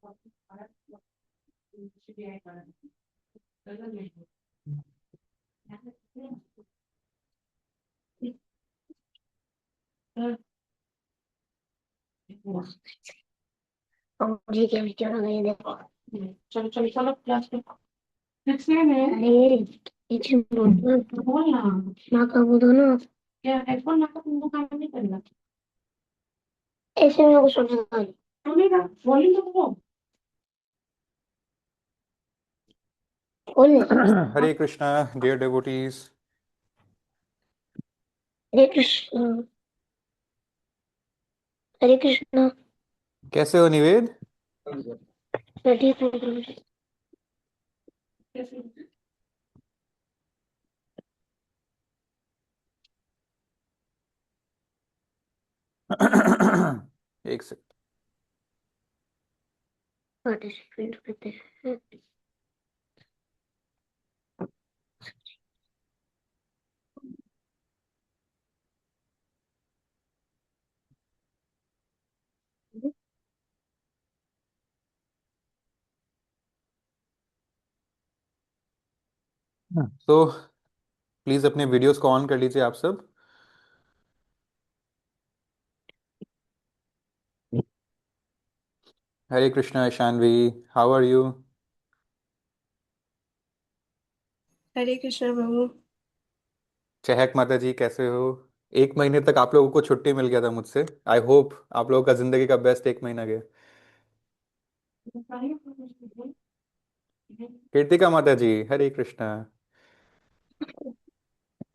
और मुझे क्या बेचारा नहीं देखो। चलो चलो चलो क्लास में फिक्स है। अरे पीछे बोल बोल ना। ना का बोलो ना। क्या हेडफोन ना तुमको काम नहीं करेगा? ऐसे मेरे को सुनना नहीं। सुनेगा। वॉल्यूम तो वो। बोल ना। हरे कृष्णा डियर devotees। हरे कृष्ण। हरे कृष्ण। कैसे हो निवेद? मैं ठीक हूँ। एक सेकंड। पार्टिसिपेट करते हैं। तो प्लीज अपने वीडियोस को ऑन कर लीजिए आप सब। Hare Krishna Shanvi, how are you? Hare Krishna Prabhu. Chahak माता जी कैसे हो? एक महीने तक आप लोगों को छुट्टी मिल गया था मुझसे। आई होप आप लोगों का जिंदगी का बेस्ट एक महीना गया। कीर्तिका माता जी हरे कृष्णा।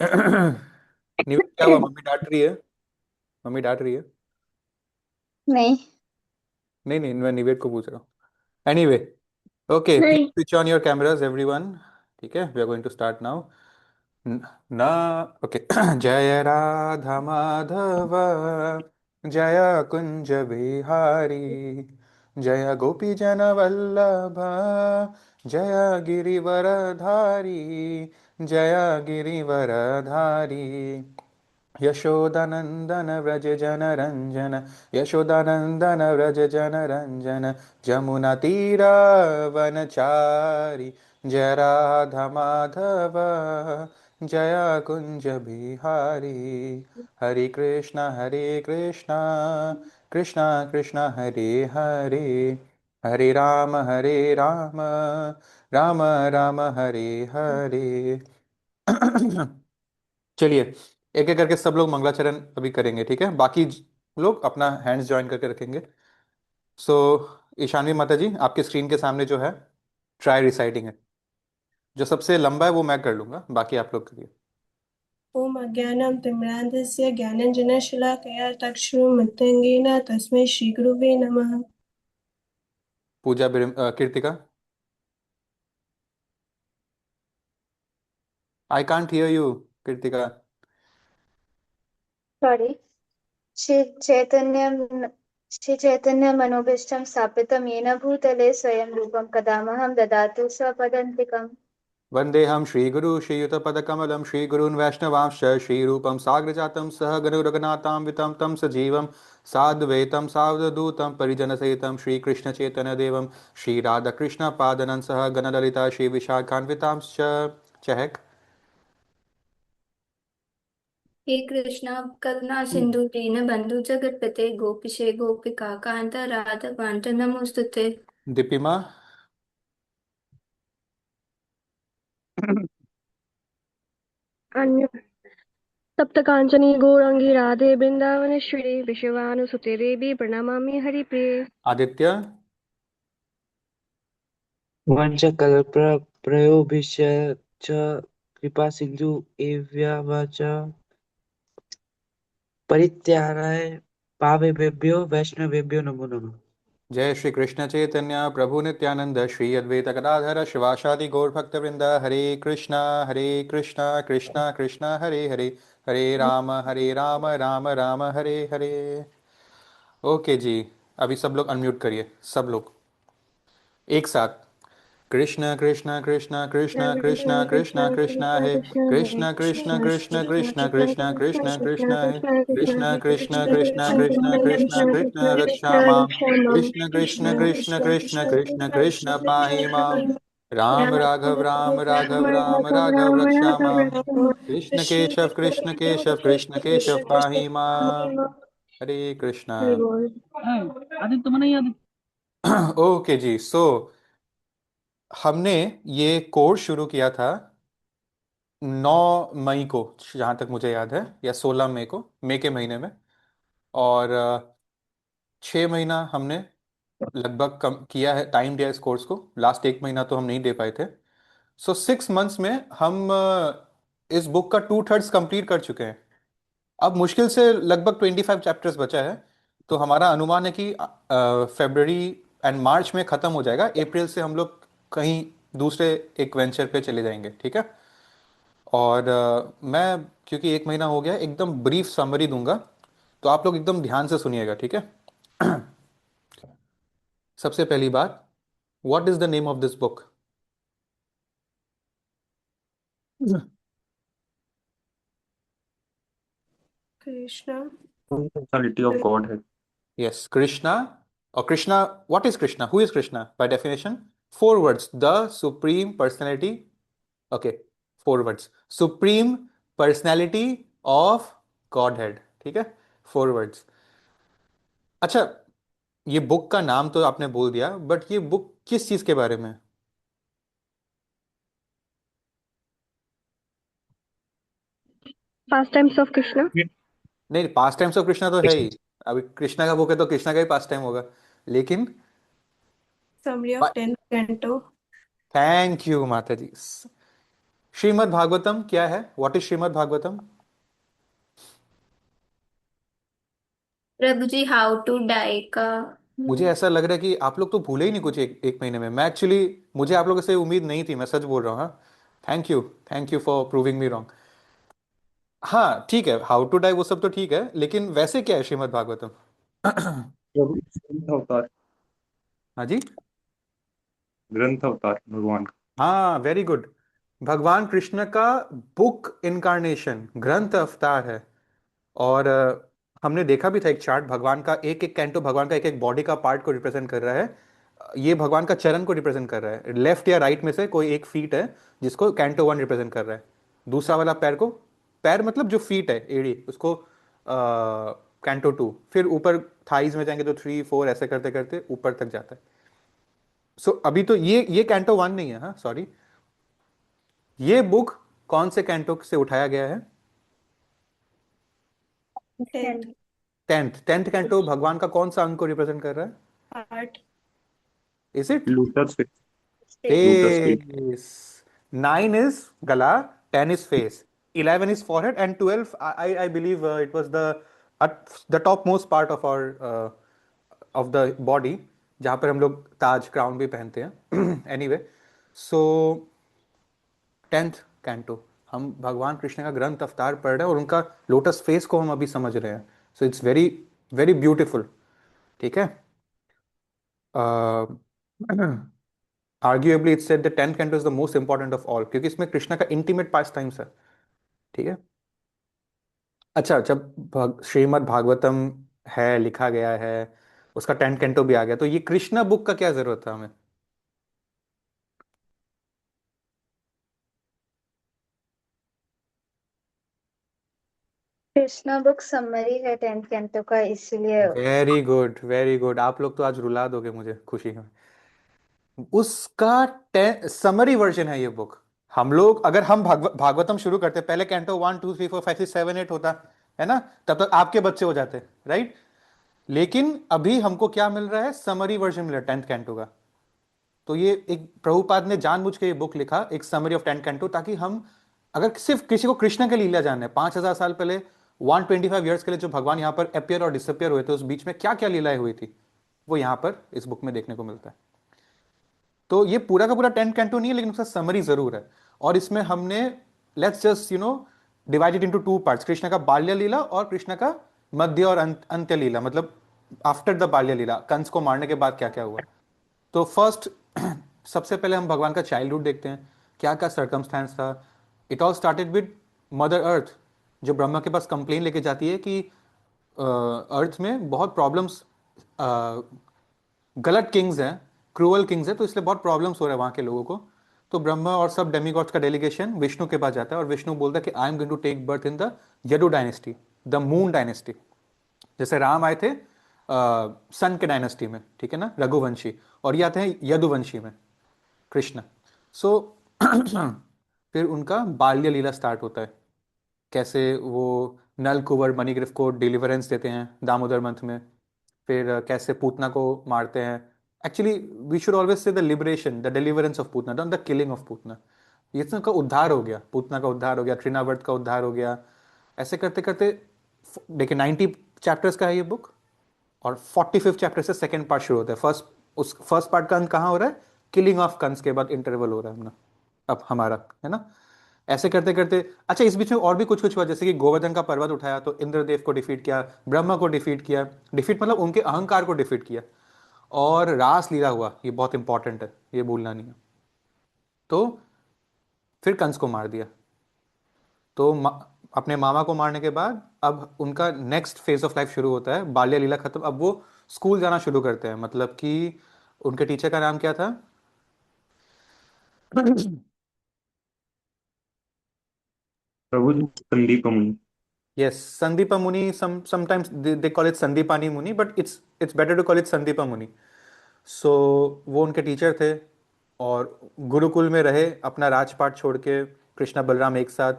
निवेद क्या हुआ, मम्मी डांट रही है? मम्मी डांट रही है? नहीं। नहीं नहीं, मैं निवेद को पूछ रहा हूँ। एनीवे, ओके प्लीज नहीं। Switch on your cameras everyone. ठीक है, we are going to start now. ना, ओके। जय राधा माधव, जय कुंज बिहारी, जय गोपी जन वल्लभ, जय गिरिवरधारी, जय गिरिवरधारी। यशोदानंदन व्रज जन रंजन, यशोदानंदन व्रज जन रंजन, जमुना तीरा वनचारी, जय राधा माधव, जय कुंज बिहारी। हरे कृष्णा कृष्णा कृष्णा हरे हरे, हरे राम राम राम हरे हरे। चलिए, एक एक करके सब लोग मंगलाचरण अभी करेंगे, ठीक है? बाकी लोग अपना हैंड्स ज्वाइन करके रखेंगे। सो ईशानवी माता जी, आपके स्क्रीन के सामने जो है ट्राई रिसाइटिंग है। जो सबसे लंबा है वो मैं कर लूंगा, बाकी आप लोग करिए। ओम अज्ञानं तिम्रान्धस्य ज्ञानञ्जनशलाकया चक्षुरुन्मिलितं तस्मै श्रीगुरवे नमः। Pooja Kirtika, I can't hear you Kirtika. Sorry. Shri Chaitanya Shri Chaitanya मनोभीष्टं स्थापितं येन भूतले स्वयं रूपं कदामहं ददातु स्वपदान्तिकम्। वंदेहम श्रीगुरु श्रीयुतपदकमलं श्रीगुरून् वैष्णवांश्च श्रीरूपं साग्रजातं सहगण रघुनाथां वितं तं सजीवं साद्वैतं सावधूतं परिजनसहितं श्रीकृष्णचैतन्यदेवं श्रीराधाकृष्णपादनं सह गणललिता श्रीविशाखान्वितांश्च। चहक। हे कृष्णा करुणा सिंधु दीनबंधु जगतपते गोपीशे गोपिका कांत राधा कांत नमोस्तुते। दीपिमा। अन्य सप्तकाञ्चनी गौराङ्गी राधे बृन्दावनेश्वरी विश्वभानुसुते देवी प्रणमामि हरिप्रिये। आदित्य। वंशकल्पप्रयोभिश्च च कृपा सिंधु एव्य च परित्याराय पावेभ्यो वैष्णवेभ्यो नमो नमः। जय श्री कृष्ण चैतन्य प्रभु नित्यानंद श्री अद्वैत गदाधर शिवासादि गौर भक्तवृंद। हरे कृष्णा कृष्णा कृष्णा हरे हरे, हरे राम राम राम हरे हरे। ओके जी, अभी सब लोग अनम्यूट करिए, सब लोग एक साथ। कृष्ण कृष्ण कृष्ण कृष्ण कृष्ण कृष्ण कृष्ण है, कृष्ण कृष्ण कृष्ण कृष्ण कृष्ण कृष्ण कृष्ण है, कृष्ण कृष्ण कृष्ण कृष्ण कृष्ण कृष्ण रक्षा माम, कृष्ण कृष्ण कृष्ण कृष्ण कृष्ण कृष्ण पाहि माम, राम राघव राघव रक्षा माम, कृष्ण केशव कृष्ण केशव पाहि माम। हरे कृष्णा। आदित्य मने आदित्य। ओके जी, सो हमने ये कोर्स शुरू किया था 9 मई को, जहाँ तक मुझे याद है, या 16 मई को, मई के महीने में। और 6 महीना हमने लगभग कम किया है, टाइम दिया इस कोर्स को। लास्ट 1 महीना तो हम नहीं दे पाए थे। सो 6 मंथ्स में हम इस बुक का 2/3 कंप्लीट कर चुके हैं। अब मुश्किल से लगभग 25 चैप्टर्स बचा है। तो हमारा अनुमान है कि फरवरी एंड मार्च में ख़त्म हो जाएगा। अप्रैल से हम लोग कहीं दूसरे एक वेंचर पे चले जाएंगे, ठीक है। और मैं, क्योंकि 1 महीना हो गया, एकदम ब्रीफ समरी दूंगा, तो आप लोग एकदम ध्यान से सुनिएगा, ठीक है। सबसे पहली बात, what is the name of this book? Krishna Personality of Godhead. Yes, Krishna. और Krishna, what is Krishna? Who is Krishna by definition? 4 words, the supreme personality. Okay, 4 words, supreme personality of godhead, ठीक है। 4 वर्ड्स। अच्छा, ये बुक का नाम तो आपने बोल दिया, बट ये बुक किस चीज के बारे में है? Past times of Krishna. नहीं, पास टाइम्स ऑफ कृष्णा तो है ही। अभी कृष्णा का बुक है तो कृष्णा का ही पास टाइम होगा, लेकिन summary of 10th canto. Thank you माता जी। श्रीमद् भागवतम क्या है? What is Srimad Bhagavatam? प्रभु जी हाउ टू डाई का। मुझे ऐसा लग रहा है कि आप लोग तो भूले ही नहीं कुछ एक महीने में। मैं एक्चुअली, मुझे आप लोगों से उम्मीद नहीं थी, मैं सच बोल रहा हूँ। हाँ, thank you for proving me wrong. हाँ ठीक है, हाउ टू डाई वो सब तो ठीक है, लेकिन वैसे क्या है श्रीमद् भागवतम? प्रभु ग्रंथ अवतार, हाँ जी। ग्रंथ अवतार भगवान का। हाँ, वेरी गुड। भगवान कृष्ण का बुक इनकारनेशन, ग्रंथ अवतार है। और हमने देखा भी था एक चार्ट, भगवान का एक एक कैंटो भगवान का एक एक बॉडी का पार्ट को रिप्रेजेंट कर रहा है। ये भगवान का चरण को रिप्रेजेंट कर रहा है। लेफ्ट या राइट में से कोई एक फीट है जिसको कैंटो 1 रिप्रेजेंट कर रहा है। दूसरा वाला पैर को, पैर मतलब जो फीट है, एड़ी, उसको कैंटो 2। फिर ऊपर थाइज में जाएंगे तो 3 4 ऐसे करते करते ऊपर तक जाता है। सो अभी तो ये कैंटो 1 नहीं है, हाँ सॉरी। ये बुक कौन से कैंटो से उठाया गया है? 10th 10th कैंटो भगवान का कौन सा अंग को रिप्रेजेंट कर रहा है? Part. Is it lotus face, lotus feet. Face? 9 is gala, 10 is face, 11 is forehead, and 12, I believe it was the topmost part of the body, जहाँ पर हम लोग ताज क्राउन भी पहनते हैं। एनीवे, सो 10th कैंटो हम भगवान कृष्ण का ग्रंथ अवतार पढ़ रहे हैं, और उनका लोटस फेस को हम अभी समझ रहे हैं। So it's very very beautiful, ठीक है। Arguably it's said the 10th canto is the most important of all, क्योंकि इसमें कृष्णा का इंटीमेट पास टाइम्स है, ठीक है। अच्छा, जब श्रीमद् भागवतम है, लिखा गया है, उसका 10th कैंटो भी आ गया, तो ये कृष्णा बुक का क्या जरूरत था हमें? कृष्णा बुक समरी है 10th कैंटो का, इसलिए वेरी गुड, वेरी गुड। आप लोग तो आज रुला दोगे मुझे खुशी में। उसका समरी वर्जन है ये बुक। हम लोग, अगर हम भागवतम शुरू करते, पहले कैंटो 1 2 3 4 5 6 7 8 होता है ना, तब तक आपके बच्चे हो जाते, राइट। लेकिन अभी हमको क्या मिल रहा है? समरी वर्जन मिल रहा है 10th कैंटो का। तो ये एक प्रभुपाद ने जानबूझ के ये बुक लिखा, एक समरी ऑफ 10th कैंटो, ताकि हम, अगर सिर्फ किसी को कृष्ण के लीला जानना है, 5000 साल पहले, 125 ईयर्स के लिए जो भगवान यहाँ पर अपियर और डिसअपियर हुए थे, उस बीच में क्या क्या लीलाएं हुई थी, वो यहाँ पर इस बुक में देखने को मिलता है। तो ये पूरा का पूरा 10th कैंटो नहीं है, लेकिन उसका समरी जरूर है। और इसमें हमने, let's just divided into 2 parts, Krishna का बाल्य लीला और कृष्ण का मध्य और अंत्य लीला, मतलब आफ्टर द बाल्य लीला, कंस को मारने के बाद क्या क्या हुआ। तो फर्स्ट सबसे पहले हम भगवान का चाइल्डहुड देखते हैं, क्या क्या सर्कमस्टेंस था। It all started with mother earth, जो ब्रह्मा के पास कंप्लेन लेके जाती है कि अर्थ में बहुत प्रॉब्लम्स, गलत किंग्स हैं, क्रूअल किंग्स हैं, तो इसलिए बहुत प्रॉब्लम्स हो रहे हैं वहाँ के लोगों को। तो ब्रह्मा और सब डेमीगॉड्स का डेलीगेशन विष्णु के पास जाता है और विष्णु बोलता है कि I am going to take birth in the Yadu dynasty, the moon dynasty. जैसे राम आए थे सन के डायनेस्टी में, ठीक है ना, रघुवंशी, और ये आते हैं यदुवंशी में, कृष्ण। सो फिर उनका बाल्य लीला स्टार्ट होता है, कैसे वो नल कुंवर मणिग्रीव को डिलीवरेंस देते हैं दामोदर मंथ में, फिर कैसे पूतना को मारते हैं। Actually we should always say the liberation, the deliverance of Putana, not the killing of Putana. ये का उद्धार हो गया, पूतना का उद्धार हो गया, तृणावर्त का उद्धार हो गया। ऐसे करते करते देखिए 90 चैप्टर्स का है ये बुक, और 45th चैप्टर से सेकंड पार्ट शुरू होता है। फर्स्ट पार्ट का अंत कहाँ हो रहा है, किलिंग ऑफ कंस के बाद इंटरवल हो रहा है अपना, अब हमारा, है ना। ऐसे करते करते, अच्छा इस बीच में और भी कुछ कुछ हुआ, जैसे कि गोवर्धन का पर्वत उठाया तो इंद्रदेव को डिफीट किया, ब्रह्मा को डिफीट किया, डिफीट मतलब उनके अहंकार को डिफीट किया, और रास लीला हुआ, ये बहुत इंपॉर्टेंट है, ये भूलना नहीं है। तो फिर कंस को मार दिया। तो अपने मामा को मारने के बाद अब उनका नेक्स्ट फेज ऑफ लाइफ शुरू होता है, बाल्य लीला खत्म, अब वो स्कूल जाना शुरू करते हैं। मतलब कि उनके टीचर का नाम क्या था? प्रभु जी संदीप मुनि। Yes, Sandipa Muni. Sometimes they call it Sandipani Muni, but it's better to call it Sandipa Muni. So वो उनके टीचर थे और गुरुकुल में रहे, अपना राजपाट छोड़ के कृष्णा बलराम एक साथ।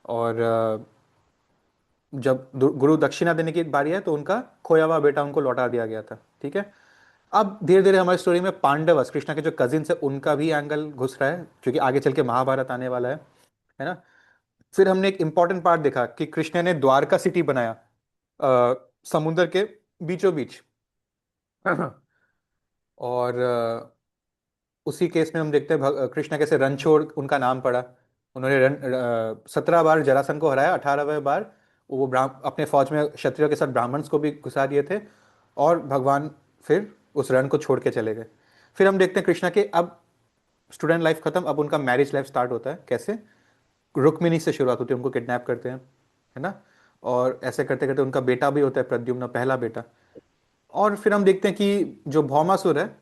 और जब गुरु दक्षिणा देने की बारी है तो उनका खोया हुआ बेटा उनको लौटा दिया गया था, ठीक है। अब धीरे धीरे हमारी स्टोरी में पांडवस, कृष्णा के जो कजिन है, उनका भी एंगल घुस रहा है, क्योंकि आगे चल के महाभारत आने वाला है ना। फिर हमने एक इंपॉर्टेंट पार्ट देखा कि कृष्ण ने द्वारका सिटी बनाया समुद्र के बीचों बीच। और उसी केस में हम देखते हैं कृष्ण कैसे रणछोड़ उनका नाम पड़ा। उन्होंने 17 बार जरासंध को हराया, 18वें बार वो अपने फौज में क्षत्रियों के साथ ब्राह्मण्स को भी घुसा दिए थे, और भगवान फिर उस रण को छोड़ के चले गए। फिर हम देखते हैं कृष्णा के अब स्टूडेंट लाइफ खत्म, अब उनका मैरिज लाइफ स्टार्ट होता है। कैसे? रुक्मिणी से शुरुआत होती है, उनको किडनैप करते हैं, है ना। और ऐसे करते करते उनका बेटा भी होता है, प्रद्युम्न, पहला बेटा। और फिर हम देखते हैं कि जो भौमासुर है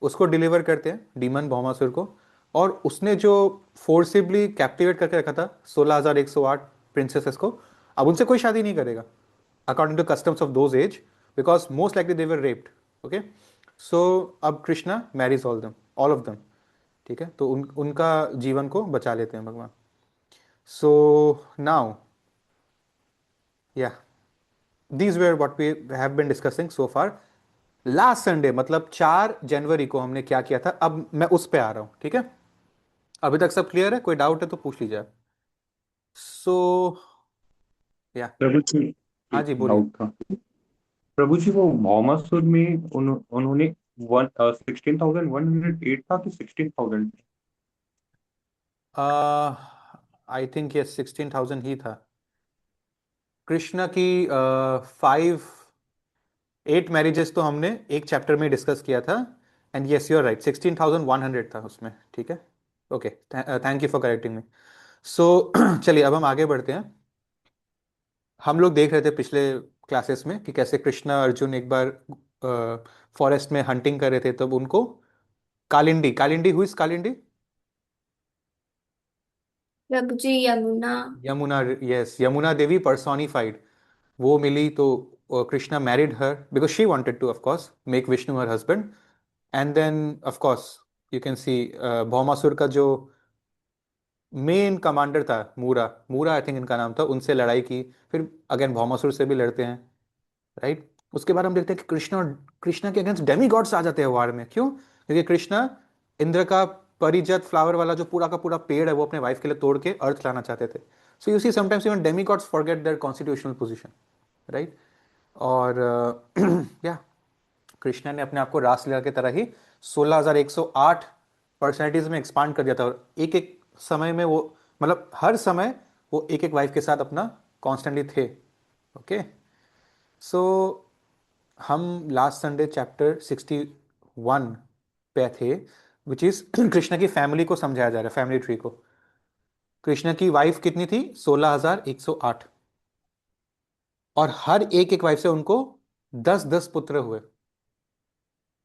उसको डिलीवर करते हैं, डीमन भौमासुर को, और उसने जो फोर्सिबली कैप्टिवेट करके रखा था 16,108 प्रिंसेसेस को, अब उनसे कोई शादी नहीं करेगा according to customs of those age, because most likely they were raped. Okay, so अब Krishna marries all of them, ठीक है। तो उनका जीवन को बचा लेते हैं भगवान। So now, yeah, these were what we have been discussing so far. Last Sunday मतलब 4 जनवरी को हमने क्या किया था, अब मैं उस पे आ रहा हूं, ठीक है। अभी तक सब क्लियर है? कोई डाउट है तो पूछ लीजिए। सो या प्रभु जी हाँ एक जी बोलिए। डाउट था। प्रभु जी वो भौमासुर में उन्होंने 16,108 था कि 16,000? आई थिंक ये 16,000 ही था। कृष्ण की 8 मैरिजेस तो हमने एक चैप्टर में डिस्कस किया था, and yes you are right, 16,100 था उसमें, ठीक है। Okay, thank you for correcting me. So चलिए अब हम आगे बढ़ते हैं। हम लोग देख रहे थे पिछले क्लासेस में कि कैसे कृष्णा अर्जुन एक बार फॉरेस्ट में हंटिंग कर रहे थे, तब उनको कालिंदी, कालिंदी हुई, कालिंदी प्रभु जी यमुना। यमुना, यस, यमुना देवी पर्सोनिफाइड, वो मिली। तो Krishna married her because she wanted to of course make Vishnu her husband. And then of course you can see Bhaumasur का जो मेन कमांडर था, मूरा, मूरा आई थिंक इनका नाम था, उनसे लड़ाई की। फिर अगेन भौमासुर से भी लड़ते हैं, राइट। उसके बाद हम देखते हैं कि कृष्णा के अगेंस्ट डेमी गॉड्स आ जाते हैं वार में। क्यों? क्योंकि कृष्णा इंद्र का परिजत फ्लावर वाला जो पूरा का पूरा पेड़ है वो अपने वाइफ के लिए तोड़ के अर्थ लाना चाहते थे। So you see sometimes even demigods forget their constitutional position, right. और या कृष्णा ने अपने आप को रासलीला की तरह ही 16,108 पर्सनैलिटीज में एक्सपांड कर दिया था, और एक एक समय में वो, मतलब हर समय वो एक एक वाइफ के साथ अपना कॉन्स्टेंटली थे। ओके, सो हम लास्ट संडे चैप्टर 61 पे थे, विच इज कृष्ण की फैमिली को समझाया जा रहा है, फैमिली ट्री को। कृष्ण की वाइफ कितनी थी? 16,108। और हर एक एक वाइफ से उनको 10-10 पुत्र हुए।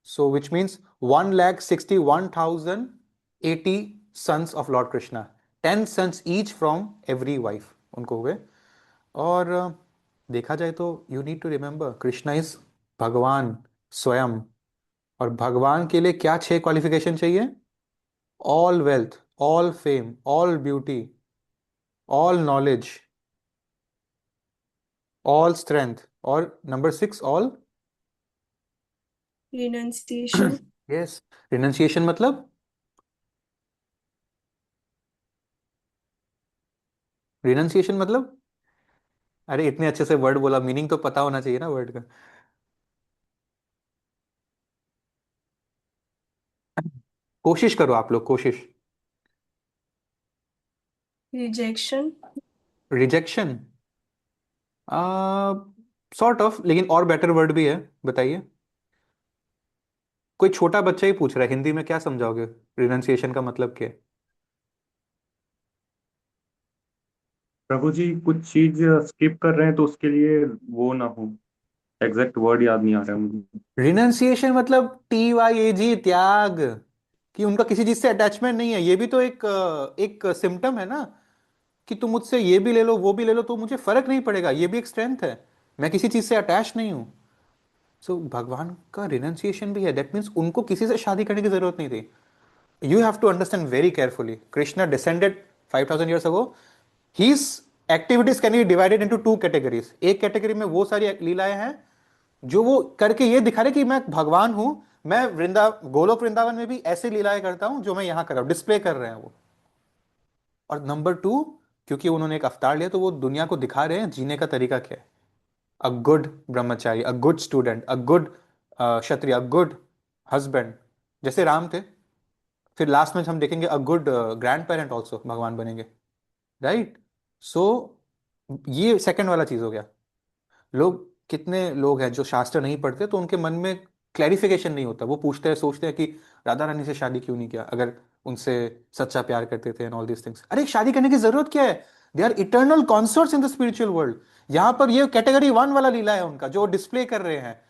सो which means 1,61,080 sons of Lord Krishna, 10 sons each from every wife उनको हुए। और देखा जाए तो you need to remember Krishna is भगवान स्वयं। और भगवान के लिए क्या 6 क्वालिफिकेशन चाहिए? All wealth, all fame, all beauty, all knowledge, all strength, और number 6 all renunciation, yes. Renunciation मतलब? रिनंसिएशन मतलब? अरे इतने अच्छे से वर्ड बोला, मीनिंग तो पता होना चाहिए ना वर्ड का। कोशिश करो आप लोग, कोशिश। rejection, rejection? सॉर्ट ऑफ, लेकिन और बेटर वर्ड भी है, बताइए। कोई छोटा बच्चा ही पूछ रहा है, हिंदी में क्या समझाओगे? रिनंसिएशन का मतलब क्या है? प्रभु जी कुछ चीज स्किप कर रहे हैं तो उसके लिए वो ना हो, एग्जैक्ट वर्ड याद नहीं आ रहा है मुझे। रिनंसिएशन मतलब TYAG, त्याग। कि उनका किसी चीज से अटैचमेंट नहीं है। ये भी तो एक सिम्टम है ना, कि तुम मुझसे ये भी ले लो वो भी ले लो तो मुझे फर्क नहीं पड़ेगा, ये भी एक स्ट्रेंथ है। मैं किसी चीज से अटैच नहीं हूं। सो भगवान का रिनंसिएशन भी है, दैट मीन्स उनको किसी से शादी करने की जरूरत नहीं थी। You have to understand very carefully. Krishna descended 5,000 years ago. His activities can be divided into 2 categories. एक कैटेगरी में वो सारी लीलाएं हैं जो वो करके ये दिखा रहे कि मैं भगवान हूं। मैं गोलोक वृंदावन में भी ऐसे लीलाएं करता हूं जो मैं यहां कर रहा हूं, डिस्प्ले कर रहे हैं वो। और नंबर 2, क्योंकि उन्होंने एक अवतार लिया तो वो दुनिया को दिखा रहे हैं जीने का तरीका क्या है। A good Brahmachari, a good student, a good Kshatriya, a good husband, जैसे राम थे। फिर लास्ट में हम देखेंगे a good grand parent also, भगवान बनेंगे, राइट। सो ये सेकंड वाला चीज हो गया। लोग, कितने लोग हैं जो शास्त्र नहीं पढ़ते तो उनके मन में क्लैरिफिकेशन नहीं होता, वो पूछते हैं, सोचते हैं कि राधा रानी से शादी क्यों नहीं किया अगर उनसे सच्चा प्यार करते थे एंड ऑल दीस थिंग्स। अरे शादी करने की जरूरत क्या है? They are eternal concerts in the spiritual world. यहां पर ये कैटेगरी 1 वाला लीला है उनका जो डिस्प्ले कर रहे हैं।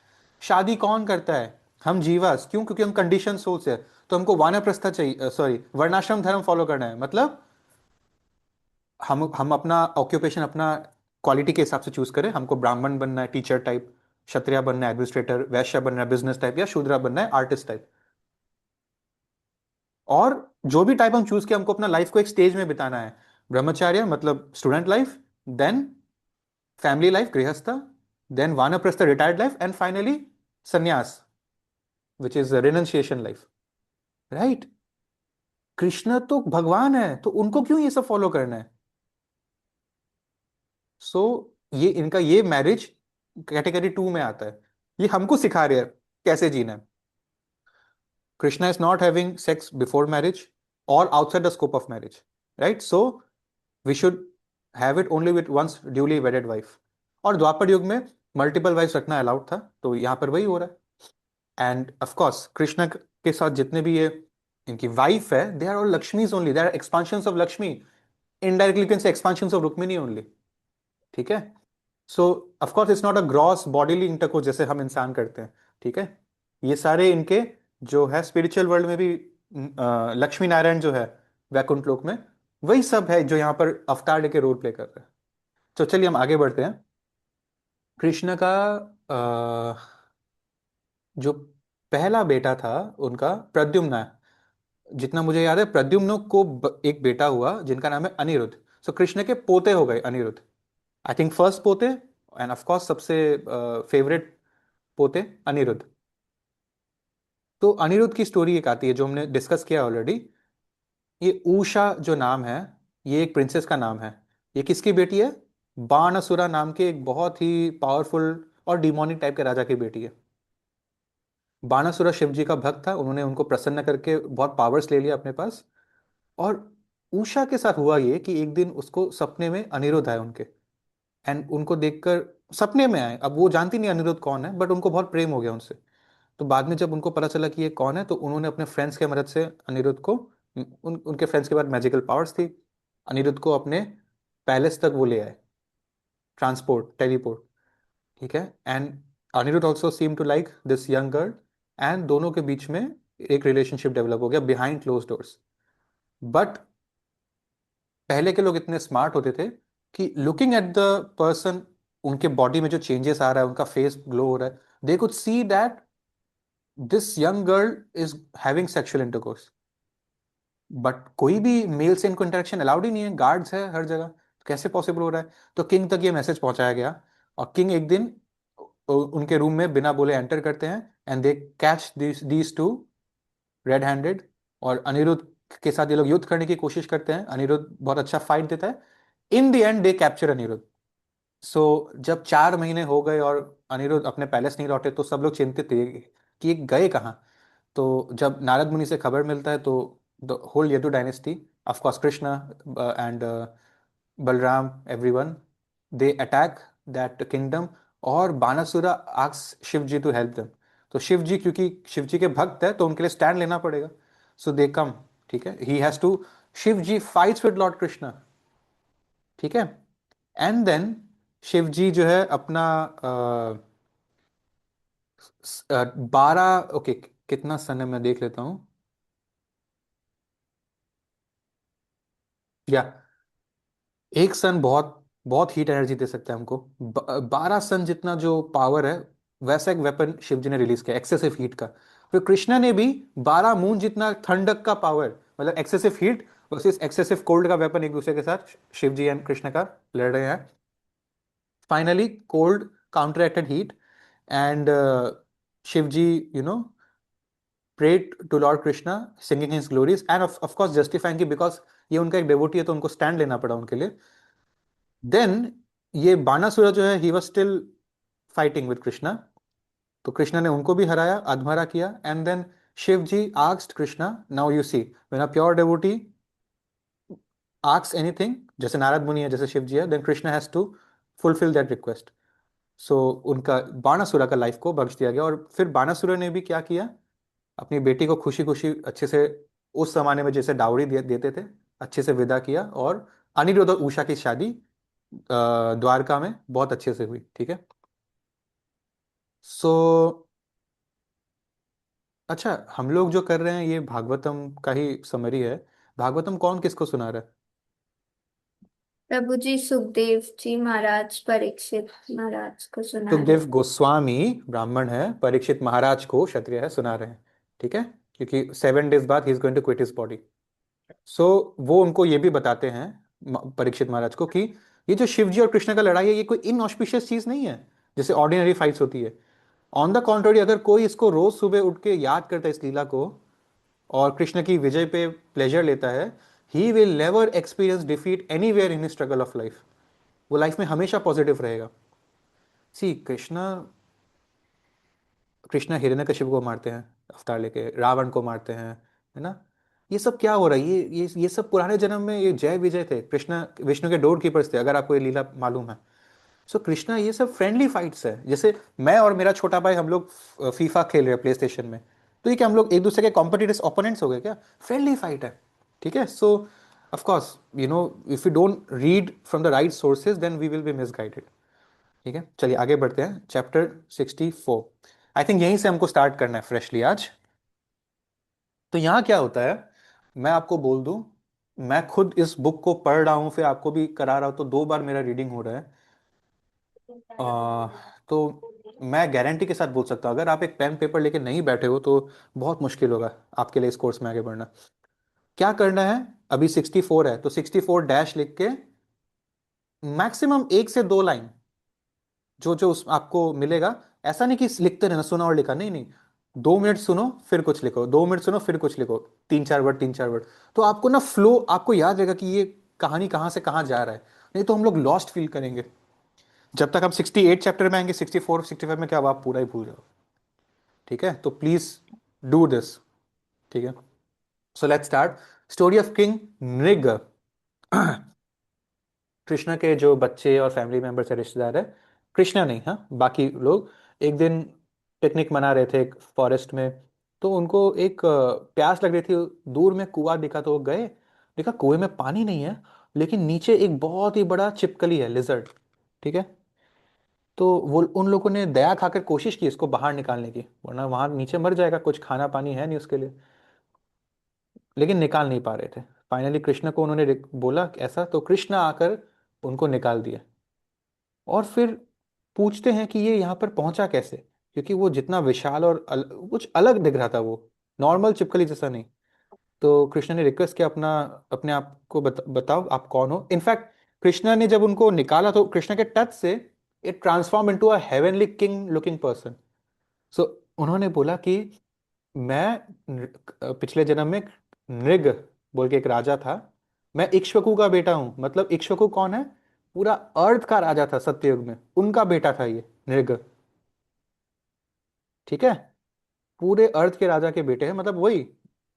शादी कौन करता है? हम जीवास। क्यों? क्योंकि हम कंडीशन सोल्स है। तो हमको वानप्रस्थ चाहिए, सॉरी वर्णाश्रम धर्म फॉलो करना है। मतलब हम अपना ऑक्यूपेशन अपना क्वालिटी के हिसाब से चूज करें। हमको ब्राह्मण बनना है, टीचर टाइप, क्षत्रिय बनना है, एडमिनिस्ट्रेटर, वैश्य बनना है, बिजनेस टाइप, या शूद्रा बनना है, आर्टिस्ट टाइप। और जो भी टाइप हम चूज किया, हमको अपना लाइफ को एक स्टेज में बिताना है। ब्रह्मचार्य मतलब student life, then family life grihastha, then vanaprastha retired life, and finally sannyasa which is renunciation life, right. Krishna तो भगवान है तो उनको क्यों ये सब फॉलो करना है? सो ये इनका ये मैरिज कैटेगरी 2 में आता है। ये हमको सिखा रहे हैं कैसे जीना है। Krishna is not having sex before marriage और outside the scope of marriage, right. So we should have it only with one's duly wedded wife. और द्वापर युग में मल्टीपल वाइफ रखना अलाउड था, तो यहां पर वही हो रहा है। एंड ऑफ कोर्स कृष्ण के साथ जितने भी ये इनकी वाइफ है, they are all Lakshmis only, they are expansions of Lakshmi. Indirectly can say expansions of Rukmini only, ठीक है। So of course it's not a gross bodily intercourse जैसे हम इंसान करते हैं, ठीक है। ये सारे इनके जो है स्पिरिचुअल वर्ल्ड में भी लक्ष्मी नारायण जो है वैकुंठ लोक में, वही सब है जो यहाँ पर अवतार लेके रोल प्ले कर रहे हैं। तो चलिए हम आगे बढ़ते हैं। कृष्ण का जो पहला बेटा था उनका प्रद्युम्न। जितना मुझे याद है प्रद्युम्न को एक बेटा हुआ जिनका नाम है अनिरुद्ध। सो कृष्ण के पोते हो गए अनिरुद्ध, आई थिंक फर्स्ट पोते, एंड ऑफ कोर्स सबसे फेवरेट पोते अनिरुद्ध। तो अनिरुद्ध की स्टोरी एक आती है जो हमने डिस्कस किया ऑलरेडी। ये उषा जो नाम है, ये एक प्रिंसेस का नाम है। ये किसकी बेटी है? बाणासुरा नाम के एक बहुत ही पावरफुल और डिमोनिक टाइप के राजा की बेटी है। बाणासुरा शिव जी का भक्त था, उन्होंने उनको प्रसन्न करके बहुत पावर्स ले लिया अपने पास। और उषा के साथ हुआ ये कि एक दिन उसको सपने में अनिरुद्ध आए उनके, एंड उनको देखकर सपने में आए। अब वो जानती नहीं अनिरुद्ध कौन है, बट उनको बहुत प्रेम हो गया उनसे। तो बाद में जब उनको पता चला कि ये कौन है, तो उन्होंने अपने फ्रेंड्स के मदद से अनिरुद्ध को, उनके फ्रेंड्स के पास मैजिकल पावर्स थी, अनिरुद्ध को अपने पैलेस तक वो ले आए, ट्रांसपोर्ट, टेलीपोर्ट, ठीक है। And Aniruddha also seem to like this young girl, and दोनों के बीच में एक रिलेशनशिप डेवलप हो गया बिहाइंड क्लोज डोर्स। बट पहले के लोग इतने स्मार्ट होते थे कि लुकिंग एट द पर्सन, उनके बॉडी में जो चेंजेस आ रहा है, उनका फेस ग्लो हो रहा है, they could see that this young girl is having sexual intercourse. But कोई भी मेल से इनको इंटरेक्शन अलाउड ही नहीं है, गार्ड्स है हर जगह, तो कैसे पॉसिबल हो रहा है? तो किंग तक ये मैसेज पहुंचाया गया, और किंग एक दिन उनके रूम में बिना बोले एंटर करते हैं, and they catch these two red handed, और अनिरुद्ध के साथ ये लोग युद्ध करने की कोशिश करते हैं। अनिरुद्ध बहुत अच्छा फाइट देता है। In the end they capture Aniruddha. So जब 4 महीने हो गए और अनिरुद्ध अपने पैलेस नहीं लौटे, तो सब लोग चिंतित थे कि ये गए कहाँ। तो जब नारद मुनि से खबर मिलता है, तो the whole Yadu dynasty, of course Krishna and Balram, everyone, they attack that kingdom, और Banasura asks Shiv ji to help them. तो शिव जी, क्योंकि शिव जी के भक्त है, तो उनके लिए स्टैंड लेना पड़ेगा। सो दे कम, ठीक है, he has to, Shiv ji fights with lord Krishna, ठीक है। एंड देन शिव जी जो है अपना 12, ओके, कितना सन है मैं देख लेता हूँ, या एक सन बहुत बहुत हीट एनर्जी दे सकता है हमको। 12 सन जितना जो पावर है, वैसा एक वेपन शिव जी ने रिलीज किया, एक्सेसिव हीट का। फिर कृष्णा ने भी 12 मून जितना ठंडक का पावर, मतलब excessive heat versus excessive cold का वेपन, एक दूसरे के साथ शिव जी एंड कृष्ण का लड़ रहे हैं। Finally cold counteracted heat, and Shiv ji, you know, prayed to Lord Krishna, singing his glories, and of course justifying कि because ये उनका एक devotee है, तो उनको stand लेना पड़ा उनके लिए। Then ये बानासुरा जो है, he was still fighting with Krishna, तो कृष्णा ने उनको भी हराया, अधमरा किया। And then Shiv ji asked Krishna, now you see, when a pure devotee asks anything, जैसे नारद मुनि है, जैसे शिव जी है, then Krishna has to fulfill that request. So उनका बानासुरा का लाइफ को बख्श दिया गया। और फिर बानासुरा ने भी क्या किया, अपनी बेटी को खुशी खुशी अच्छे से, उस जमाने में जैसे डाउरी देते थे, अच्छे से विदा किया, और अनिरुद्ध और उषा की शादी द्वारका में बहुत अच्छे से हुई, ठीक है। सो अच्छा, हम लोग जो कर रहे हैं ये भागवतम का ही समरी है। भागवतम कौन किसको सुना रहा है? प्रभु जी सुखदेव जी महाराज परीक्षित महाराज को सुना रहे। सुखदेव गोस्वामी ब्राह्मण है, परीक्षित महाराज को क्षत्रिय है, सुना रहे हैं, ठीक है, क्योंकि 7 days बाद ही is going to quit his body. So वो उनको ये भी बताते हैं, परीक्षित महाराज को, कि ये जो शिव जी और कृष्ण का लड़ाई है, ये कोई इनऑस्पिशियस चीज नहीं है जैसे ऑर्डिनरी फाइट्स होती है। ऑन द कॉन्ट्ररी, अगर कोई इसको रोज सुबह उठ के याद करता है इस लीला को, और कृष्ण की विजय पे प्लेजर लेता है, he will never experience defeat anywhere in struggle of life. वो लाइफ में हमेशा पॉजिटिव रहेगा। सी कृष्णा, कृष्णा हिरण्यकशिपु को मारते हैं अवतार लेके, रावण को मारते हैं, है ना। ये सब क्या हो रहा है? ये सब पुराने जन्म में ये जय विजय थे, कृष्णा विष्णु के डोर कीपर्स थे, अगर आपको ये लीला मालूम है। सो कृष्णा, ये सब फ्रेंडली फाइट्स है। जैसे मैं और मेरा छोटा भाई, हम लोग फीफा खेल रहे हैं प्ले स्टेशन में, तो ये क्या हम लोग एक दूसरे के कॉम्पिटिटिव ओपोनेंट्स हो गए क्या? फ्रेंडली फाइट है, ठीक है। So of course, you know, if you don't read from the right sources, then we will be misguided, ठीक है। चलिए आगे बढ़ते हैं, चैप्टर 64। आई थिंक यहीं से हमको स्टार्ट करना है फ्रेशली आज। तो यहाँ क्या होता है, मैं आपको बोल दूं, मैं खुद इस बुक को पढ़ रहा हूँ, फिर आपको भी करा रहा हूँ, तो 2 बार मेरा रीडिंग हो रहा है। तो मैं गारंटी के साथ बोल सकता हूँ, अगर आप एक पेन पेपर लेके नहीं बैठे हो, तो बहुत मुश्किल होगा आपके लिए इस कोर्स में आगे बढ़ना। क्या करना है, अभी 64 है, तो 64 डैश लिख के मैक्सिमम 1 से 2 लाइन जो जो उस आपको मिलेगा, ऐसा नहीं कि लिखते रहना, सुना और लिखा, नहीं नहीं, 2 मिनट सुनो फिर कुछ लिखो, 2 मिनट सुनो फिर कुछ लिखो, 3-4 वर्ड, 3-4 वर्ड, तो आपको ना फ्लो, आपको याद रहेगा कि ये कहानी कहाँ से कहाँ जा रहा है। नहीं तो हम लोग लॉस्ट फील करेंगे। जब तक हम 68 चैप्टर में आएंगे, 64 65 में क्या, अब आप पूरा ही भूल जाओ, ठीक है। तो प्लीज डू दिस, ठीक है। So let's start. Story of king Nriga. Krishna के जो बच्चे और फैमिली मेंबर्स है, रिश्तेदार है, कृष्णा नहीं, हाँ, बाकी लोग, एक दिन पिकनिक मना रहे थे एक फॉरेस्ट में। तो उनको एक प्यास लग रही थी, दूर में कुआं दिखा तो वो गए, देखा कुएं में पानी नहीं है, लेकिन नीचे एक बहुत ही बड़ा छिपकली है, लिजर्ड। ठीक है। तो वो उन लोगों ने दया खाकर कोशिश की इसको बाहर निकालने की, वरना वहां नीचे मर जाएगा, कुछ खाना पानी है नहीं उसके लिए, लेकिन निकाल नहीं पा रहे थे। फाइनली कृष्ण को उन्होंने बोला ऐसा, तो कृष्ण आकर उनको निकाल दिया। और फिर पूछते हैं कि ये यहाँ पर पहुंचा कैसे, क्योंकि वो जितना विशाल और कुछ अलग दिख रहा था, वो नॉर्मल छिपकली जैसा नहीं। तो कृष्ण ने रिक्वेस्ट किया अपना, अपने आप को बताओ आप कौन हो। इनफैक्ट कृष्ण ने जब उनको निकाला तो कृष्ण के टच से it transform into a heavenly king looking person. So उन्होंने बोला कि मैं पिछले जन्म में नृग बोल के एक राजा था, मैं इक्ष्वाकु का बेटा हूं। मतलब इक्ष्वाकु कौन है? पूरा अर्थ का राजा था सत्ययुग में, उनका बेटा था ये नृग। ठीक है। पूरे अर्थ के राजा के बेटे हैं, मतलब वही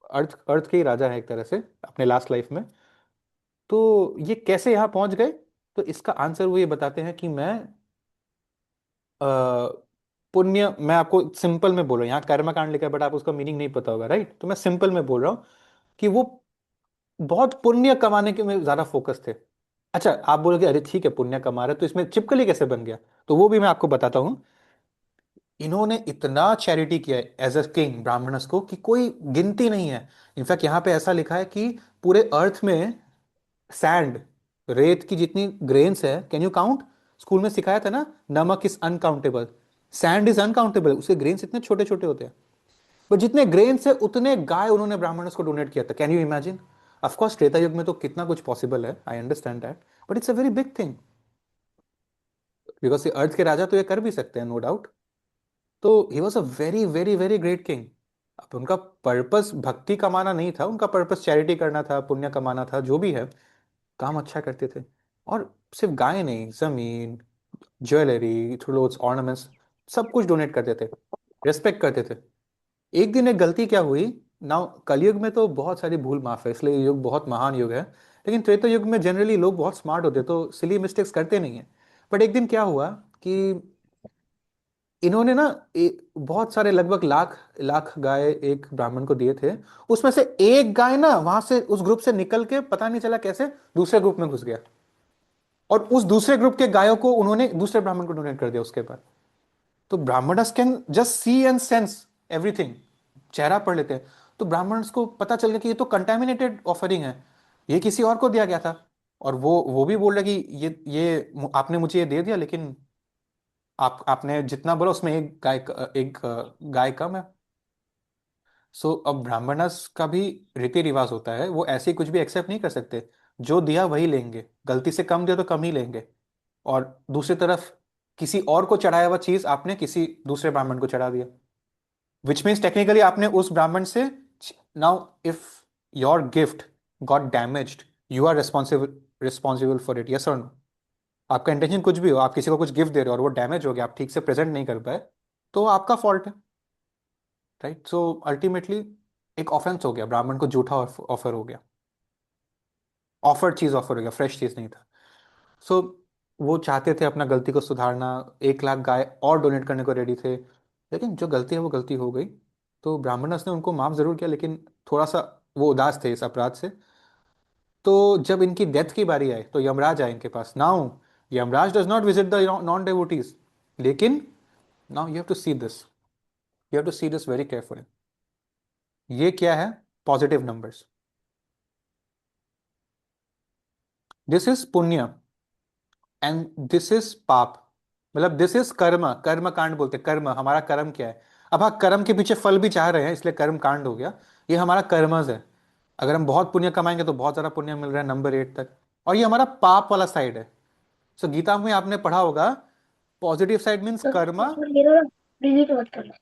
अर्थ अर्थ के ही राजा है एक तरह से अपने लास्ट लाइफ में। तो ये कैसे यहाँ पहुंच गए? तो इसका आंसर वो ये बताते हैं कि अ, पुण्य, मैं आपको सिंपल में बोल रहा हूँ, यहाँ कर्म कांड लिखा है बट आप उसका मीनिंग नहीं पता होगा, राइट? तो मैं सिंपल में बोल रहा हूँ कि वो बहुत पुण्य कमाने के में ज्यादा फोकस थे। अच्छा, आप बोलोगे अरे ठीक है पुण्य कमा रहे तो इसमें छिपकली कैसे बन गया? तो वो भी मैं आपको बताता हूँ। इन्होंने इतना चैरिटी किया है एज अ किंग ब्राह्मणस को कि कोई गिनती नहीं है। इनफैक्ट यहाँ पे ऐसा लिखा है कि पूरे अर्थ में सैंड, रेत की जितनी ग्रेन्स है, कैन यू काउंट? स्कूल में सिखाया था ना, नमक is uncountable, sand is uncountable, उसके ग्रेन्स इतने छोटे छोटे होते हैं। पर जितने ग्रेन्स है उतने गाय उन्होंने ब्राह्मणस को डोनेट किया था। Can you imagine? Of course Treta युग में तो कितना कुछ पॉसिबल है, I understand that, but it's a very big thing, because अर्थ के राजा तो ये कर भी सकते हैं, नो डाउट। तो he was a very very very great king. अब उनका पर्पस भक्ति कमाना नहीं था, उनका पर्पस चैरिटी करना था, पुण्य कमाना था, जो भी है काम अच्छा करते थे। और सिर्फ गाय नहीं, जमीन, ज्वेलरी, क्लोथ्स, ऑर्नामेंट्स, सब कुछ डोनेट करते थे, रेस्पेक्ट करते थे। एक दिन एक गलती क्या हुई, नाउ कलयुग में तो बहुत सारी भूल माफ है, इसलिए ये युग बहुत महान युग है। लेकिन त्रेता युग में जनरली लोग बहुत स्मार्ट होते तो सिली मिस्टेक्स करते नहीं है। बट एक दिन क्या हुआ कि इन्होंने ना बहुत सारे लगभग लाख लाख गाय एक ब्राह्मण को दिए थे। उसमें से एक गाय ना वहां से उस ग्रुप से निकल के पता नहीं चला कैसे दूसरे ग्रुप में घुस गया, और उस दूसरे ग्रुप के गायों को उन्होंने दूसरे ब्राह्मण को डोनेट कर दिया उसके बाद। तो Brahmanas can just see and sense everything, चेहरा पढ़ लेते हैं। तो ब्राह्मणस को पता चल गया कि ये तो कंटेमिनेटेड ऑफरिंग है, ये किसी और को दिया गया था। और वो भी बोल रहा कि ये आपने मुझे ये दे दिया, लेकिन आपने जितना बोला उसमें एक गाय कम है। सो अब ब्राह्मणस का भी रीति रिवाज होता है, वो ऐसे ही कुछ भी एक्सेप्ट नहीं कर सकते। जो दिया वही लेंगे, गलती से कम दिया तो कम ही लेंगे। और दूसरी तरफ किसी और को चढ़ाया हुआ चीज आपने किसी दूसरे ब्राह्मण को चढ़ा दिया, विच मीन्स टेक्निकली आपने उस ब्राह्मण से, now if your gift got damaged, you are responsible responsible for it, yes और नो? आपका इंटेंशन कुछ भी हो, आप किसी को कुछ गिफ्ट दे रहे हो और वो डैमेज हो गया, आप ठीक से प्रेजेंट नहीं कर पाए, तो आपका फॉल्ट है, राइट? सो अल्टीमेटली एक ऑफेंस हो गया, ब्राह्मण को झूठा ऑफर हो गया, ऑफर्ड चीज ऑफर हो गया, फ्रेश चीज नहीं था। सो वो चाहते थे अपना गलती को सुधारना, 1 लाख गाय और डोनेट करने को रेडी थे, लेकिन जो गलती है वो गलती हो गई। तो ब्राह्मणस ने उनको माफ जरूर किया, लेकिन थोड़ा सा वो उदास थे इस अपराध से। तो जब इनकी डेथ की बारी आई तो यमराज आए इनके पास। Now Yamraj does not visit the non devotees, लेकिन now you have to see this, you have to see this very carefully. ये क्या है? Positive numbers, this is punya and this is paap. मतलब दिस इज कर्म, कर्म कांड बोलते हैं, कर्म हमारा कर्म क्या है। अब हाँ, कर्म के पीछे फल भी चाह रहे हैं इसलिए कर्म कांड हो गया। ये हमारा कर्मज है, अगर हम बहुत पुण्य कमाएंगे तो बहुत ज्यादा पुण्य मिल रहा है नंबर 8 तक। और ये हमारा पाप वाला साइड है। सो गीता में आपने पढ़ा होगा, पॉजिटिव साइड मीन्स कर्म, डिलीट मत करना।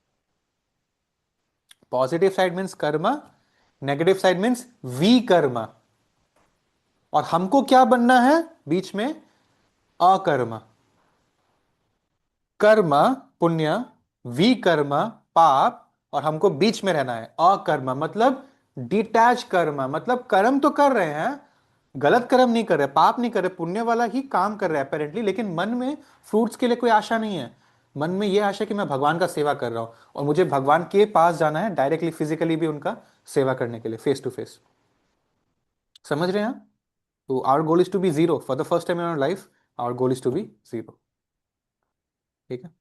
पॉजिटिव साइड मीन्स कर्म, नेगेटिव साइड मीन्स विकर्म। और हमको क्या बनना है बीच में? अकर्म। कर्म पुण्य, विकर्म पाप, और हमको बीच में रहना है अकर्म, मतलब डिटैच कर्म। मतलब कर्म तो कर रहे हैं, गलत कर्म नहीं कर रहे, पाप नहीं कर रहे, पुण्य वाला ही काम कर रहे हैं अपेरेंटली, लेकिन मन में फ्रूट्स के लिए कोई आशा नहीं है। मन में ये आशा कि मैं भगवान का सेवा कर रहा हूँ और मुझे भगवान के पास जाना है, डायरेक्टली फिजिकली भी उनका सेवा करने के लिए, फेस टू फेस। समझ रहे हैं आप? तो our goal is to be zero for the first time in our life. Our goal is to be zero. ठीक है।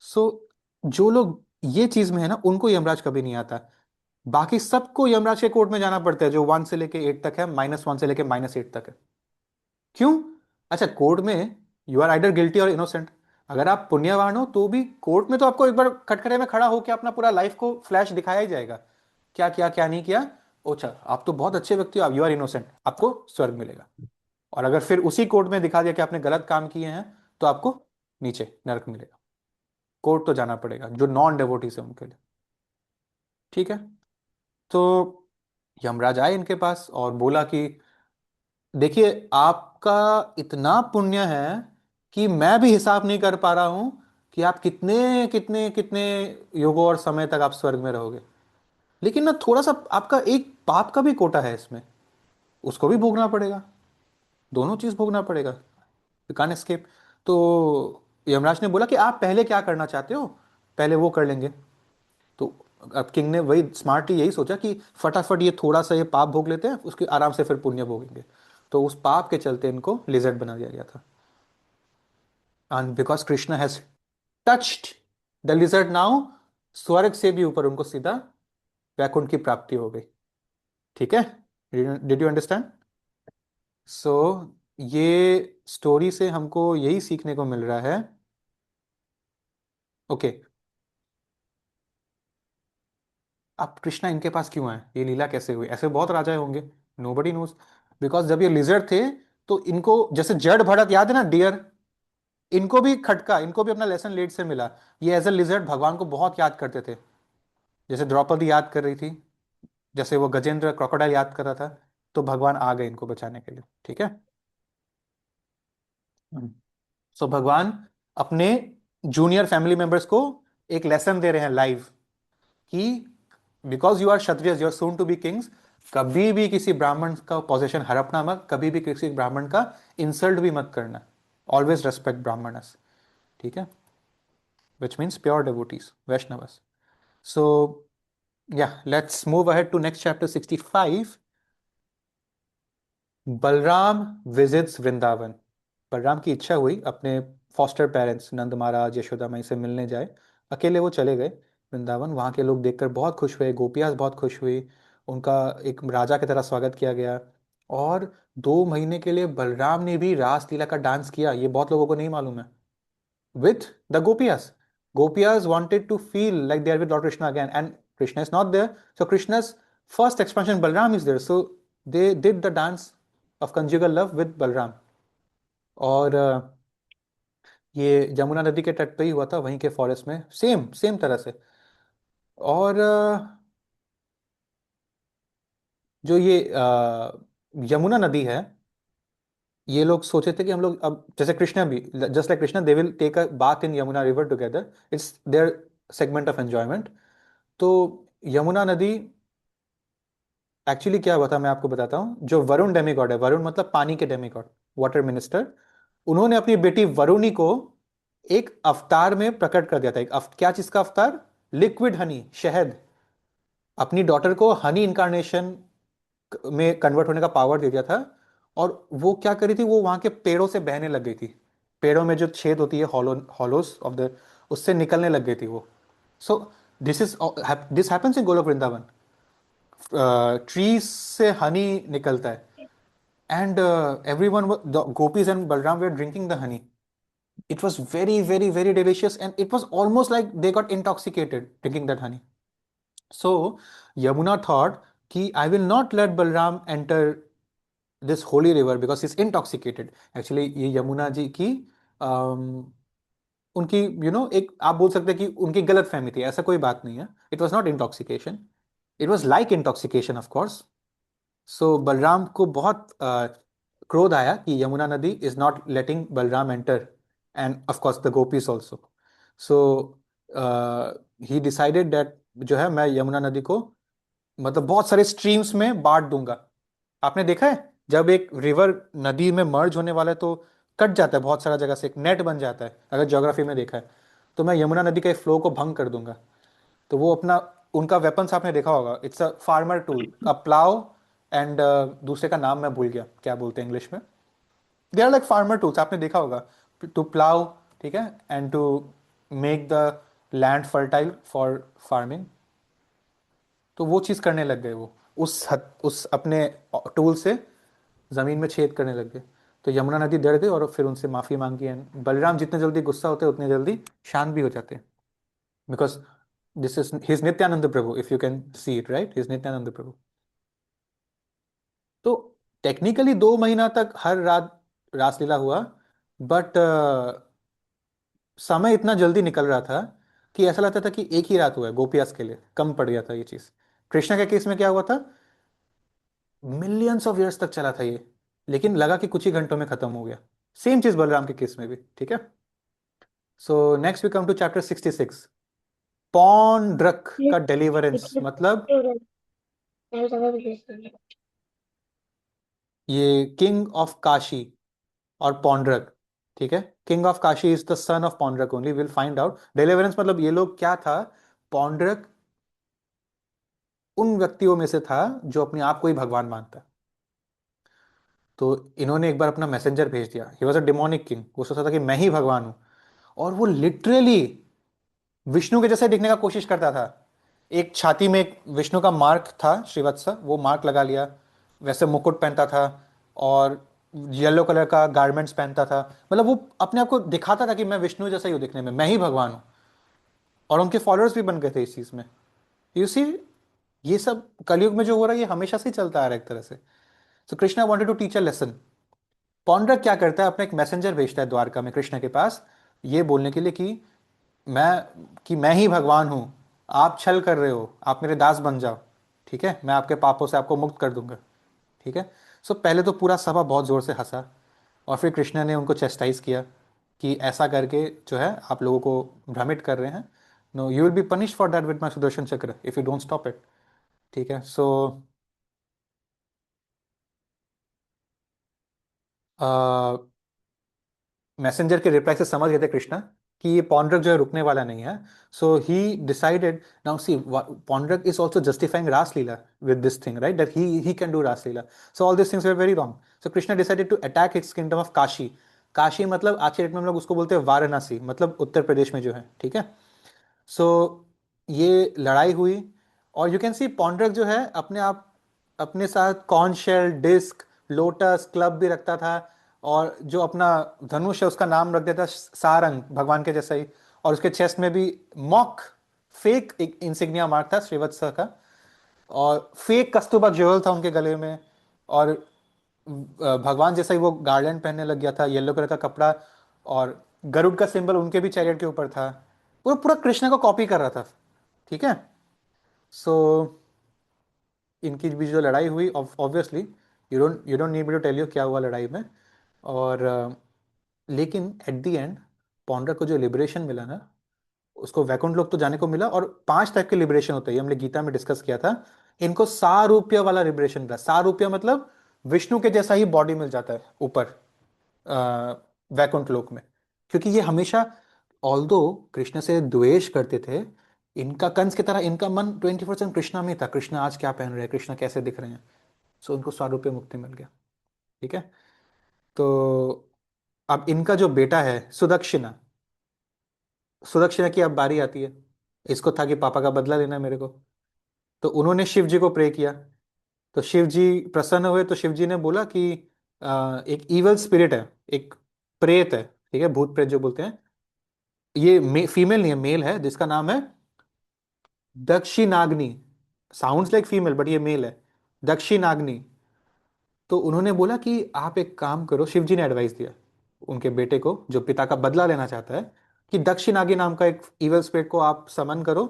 सो जो लोग ये चीज में है ना, उनको यमराज कभी नहीं आता। बाकी सबको यमराज के कोर्ट में जाना पड़ता है, जो 1 से लेके 8 तक है, -1 से लेके -8 तक है। क्यों? अच्छा, कोर्ट में यू आर आइदर गिल्टी और इनोसेंट। अगर आप पुण्यवान हो तो भी कोर्ट में तो आपको एक बार कटघरे में खड़ा होकर अपना पूरा लाइफ को फ्लैश दिखाया ही जाएगा, क्या किया क्या नहीं किया। अच्छा, आप तो बहुत अच्छे व्यक्ति हो, आप यू आर इनोसेंट, आपको स्वर्ग मिलेगा। और अगर फिर उसी कोर्ट में दिखा दिया कि आपने गलत काम किए हैं, तो आपको नीचे नरक मिलेगा। कोर्ट तो जाना पड़ेगा जो नॉन डेवोटीज है उनके लिए। ठीक है। तो यमराज आए इनके पास और बोला कि देखिए, आपका इतना पुण्य है कि मैं भी हिसाब नहीं कर पा रहा हूं कि आप कितने कितने कितने युगों और समय तक आप स्वर्ग में रहोगे। लेकिन ना थोड़ा सा आपका एक पाप का भी कोटा है इसमें, उसको भी भोगना पड़ेगा, दोनों चीज भोगना पड़ेगा, यू कांट एस्केप। तो यमराज ने बोला कि आप पहले क्या करना चाहते हो, पहले वो कर लेंगे। तो अब किंग ने वही स्मार्टली यही सोचा कि फटाफट ये थोड़ा सा ये पाप भोग लेते हैं, उसके आराम से फिर पुण्य भोगेंगे। तो उस पाप के चलते इनको लिजर्ड बना दिया गया था। And because Krishna has touched the lizard now, स्वर्ग से भी ऊपर उनको सीधा वैकुंठ की प्राप्ति हो गई। ठीक है। Did you understand? सो ये स्टोरी से हमको यही सीखने को मिल रहा है। ओके, अब कृष्णा इनके पास क्यों आए, ये लीला कैसे हुई? ऐसे बहुत राजा होंगे, नोबडी नोज। बिकॉज जब ये लिजर्ड थे तो इनको जैसे जड़ भड़क याद है ना, डियर, इनको भी खटका, इनको भी अपना लेसन लेट से मिला। ये एज ए लिजर्ड भगवान को बहुत याद करते थे, जैसे द्रौपदी याद कर रही थी, जैसे वो गजेंद्र क्रोकोडाइल याद कर रहा था। तो भगवान आ गए इनको बचाने के लिए। ठीक है। सो भगवान अपने जूनियर फैमिली मेंबर्स को एक लेसन दे रहे हैं लाइव कि because you are Kshatriya, you are soon to be kings, कभी भी किसी ब्राह्मण का पोजीशन हड़पना मत, कभी भी किसी ब्राह्मण का इंसल्ट भी मत करना। Always respect Brahmanas. ठीक है। Which means pure devotees, Vaishnavas. So yeah, let's move ahead to next chapter 65. Balram visits Vrindavan. Balram की इच्छा हुई अपने फॉस्टर पेरेंट्स नंद महाराज यशोदा माई से मिलने जाए। अकेले वो चले गए वृंदावन। वहाँ के लोग देखकर बहुत खुश हुए, गोपियाँ बहुत खुश हुई, उनका एक राजा की तरह स्वागत किया गया। और 2 महीने के लिए बलराम ने भी रास लीला का डांस किया, ये बहुत लोगों को नहीं मालूम है, with the Gopiyas. Gopiyas wanted to feel like they are with Lord Krishna again, and Krishna is not there. So Krishna's first expansion, Balram, is there. So they did the dance of conjugal love with Balram. और ये यमुना नदी के तट पे ही हुआ था, वहीं के फॉरेस्ट में, सेम सेम तरह से। और जो ये यमुना नदी है, ये लोग सोचे थे कि हम लोग अब जैसे कृष्णा भी, just like Krishna, they will take a bath in Yamuna river together, it's their segment of enjoyment. तो यमुना नदी एक्चुअली क्या हुआ था मैं आपको बताता हूँ। जो वरुण डेमिगॉड है, वरुण मतलब पानी के डेमिगॉड, वाटर मिनिस्टर, उन्होंने अपनी बेटी वरुणी को एक अवतार में प्रकट कर दिया था। क्या चीज का अवतार? लिक्विड हनी, शहद। अपनी डॉटर को हनी इनकारनेशन में कन्वर्ट होने का पावर दे दिया था। और वो क्या करी थी, वो वहां के पेड़ों से बहने लग गई थी। पेड़ों में जो छेद होती है, हॉलोस ऑफ द, उससे निकलने लग गई थी वो। So this happens in Golok Vrindavan. Trees से हनी निकलता है, and everyone, the gopis and Balram were drinking the honey. It was very very very delicious, and it was almost like they got intoxicated drinking that honey. So Yamuna thought कि I will not let Balram enter this holy river because he's intoxicated. Actually ये यमुना जी की उनकी एक आप बोल सकते हैं कि उनकी गलत फहमी थी, ऐसा कोई बात नहीं है। It was not intoxication, it was like intoxication of course. So Balram को बहुत क्रोध आया कि Yamuna nadi is not letting Balram enter, and of course the gopis also. So he decided that जो है मैं यमुना नदी को मतलब बहुत सारे स्ट्रीम्स में बांट दूंगा। आपने देखा है जब एक रिवर नदी में मर्ज होने वाला है तो कट जाता है बहुत सारा जगह से, एक नेट बन जाता है अगर ज्योग्राफी में देखा है। तो मैं यमुना नदी के फ्लो को भंग कर दूंगा। तो वो अपना, उनका वेपन्स आपने देखा होगा, it's a farmer tool, a plough and दूसरे का नाम मैं भूल गया क्या बोलते हैं इंग्लिश में। They are like farmer tools, आपने देखा होगा, टू प्लाव, ठीक है, and to make the land fertile for farming. तो वो चीज़ करने लग गए वो, उस अपने टूल से ज़मीन में छेद करने लग गए। तो यमुना नदी डर गई और फिर उनसे माफ़ी मांगी। एंड बलराम जितने जल्दी गुस्सा होते हैं उतने जल्दी शांत भी हो जाते हैं, because this is his Nityananda Prabhu, if you can see it, right, his Nityananda Prabhu. तो टेक्निकली 2 महीना तक हर रात रासलीला हुआ, बट समय इतना जल्दी निकल रहा था कि ऐसा लगता था कि एक ही रात हुआ है, गोपियास के लिए कम पड़ गया था ये चीज। कृष्णा के केस में क्या हुआ था, मिलियंस ऑफ ईयर्स तक चला था ये, लेकिन लगा कि कुछ ही घंटों में खत्म हो गया। सेम चीज बलराम के केस में भी, ठीक है। So next we come to chapter 66, Paundrak का डिलीवरेंस। मतलब ये किंग ऑफ काशी और पौंड्रक, ठीक है, king of Kashi is the son of Paundrak only, will find out. Deliverance मतलब ये लोग क्या था, पौंड्रक उन व्यक्तियों में से था जो अपने आप को ही भगवान मानता है। तो इन्होंने एक बार अपना मैसेंजर भेज दिया, he was a demonic king, वो सोचता था कि मैं ही भगवान हूं, और वो लिटरली विष्णु के जैसे दिखने का कोशिश करता था। एक छाती में एक विष्णु का मार्क था, श्रीवत्स, वो मार्क लगा लिया, वैसे मुकुट पहनता था और येलो कलर का गारमेंट्स पहनता था। मतलब वो अपने आप को दिखाता था कि मैं विष्णु जैसा ही हूँ दिखने में, मैं ही भगवान हूँ। और उनके फॉलोअर्स भी बन गए थे इस चीज में। यू सी, ये सब कलयुग में जो हो रहा है ये हमेशा से ही चलता आ रहा है एक तरह से। So Krishna wanted to teach a lesson. Paundrak क्या करता है, अपना एक मैसेंजर भेजता है द्वारका में कृष्ण के पास, ये बोलने के लिए कि मैं ही भगवान हूं, आप छल कर रहे हो, आप मेरे दास बन जाओ, ठीक है, मैं आपके पापों से आपको मुक्त कर दूंगा, ठीक है। सो पहले तो पूरा सभा बहुत जोर से हंसा, और फिर कृष्ण ने उनको चेस्टाइज किया कि ऐसा करके जो है आप लोगों को भ्रमित कर रहे हैं, no you will be punish for that with my Sudarshan chakra if you don't stop it, ठीक है। सो मैसेंजर के रिप्लाई से समझ गए थे कृष्णा कि ये पौंड्रक जो है रुकने वाला नहीं है। So he decided, now see, Paundrak is also justifying raslila with this thing, right, that he can do raslila. So all this things were very wrong. So Krishna decided to attack his kingdom of Kashi. Kashi मतलब आज के डेट में हम लोग उसको बोलते हैं वाराणसी, मतलब उत्तर प्रदेश में जो है, ठीक है। सो ये लड़ाई हुई, और यू कैन सी पॉन्ड्रक जो है अपने आप अपने साथ कॉर्न शेल, डिस्क, लोटस, क्लब भी रखता था, और जो अपना धनुष है उसका नाम रख देता सारंग, भगवान के जैसा ही। और उसके चेस्ट में भी मॉक फेक एक इंसिग्निया मार्क था श्रीवत्स का, और फेक कस्तूरबा ज्वेल था उनके गले में, और भगवान जैसा ही वो गार्लैंड पहनने लग गया था, येलो कलर का कपड़ा, और गरुड़ का सिंबल उनके भी चैरियट के ऊपर था। पूरा पूरा कृष्ण को कॉपी कर रहा था, ठीक है। सो इनकी भी जो लड़ाई हुई, obviously you don't need me to tell you क्या हुआ लड़ाई में। और लेकिन एट द एंड पौंड्रक को जो लिबरेशन मिला ना, उसको वैकुंठ लोक तो जाने को मिला। और 5 टाइप के लिबरेशन होते हैं, ये हमने गीता में डिस्कस किया था। इनको सारूप्य वाला लिबरेशन मिला। सारूप्य मतलब विष्णु के जैसा ही बॉडी मिल जाता है ऊपर वैकुंठ लोक में। क्योंकि ये हमेशा, ऑल्दो कृष्ण से द्वेष करते थे, इनका कंस की तरह इनका मन 24/7 कृष्णा में था। कृष्ण आज क्या पहन रहे हैं, कृष्ण कैसे दिख रहे हैं। सो उनको स्वारूप्य मुक्ति मिल गया, ठीक है। तो अब इनका जो बेटा है सुदक्षिणा, सुदक्षिणा की अब बारी आती है। इसको था कि पापा का बदला लेना है मेरे को। तो उन्होंने शिव जी को प्रे किया। तो शिव जी प्रसन्न हुए। तो शिव जी ने बोला कि एक इवल स्पिरिट है, एक प्रेत है, ठीक है, भूत प्रेत जो बोलते हैं, ये फीमेल नहीं है, मेल है, जिसका नाम है दक्षिणाग्नि। साउंड्स लाइक फीमेल बट ये मेल है, दक्षिणाग्नि। तो उन्होंने बोला कि आप एक काम करो, शिव जी ने एडवाइस दिया उनके बेटे को जो पिता का बदला लेना चाहता है, कि दक्षिणाग्नि नाम का एक इवल स्पिरिट को आप समन करो,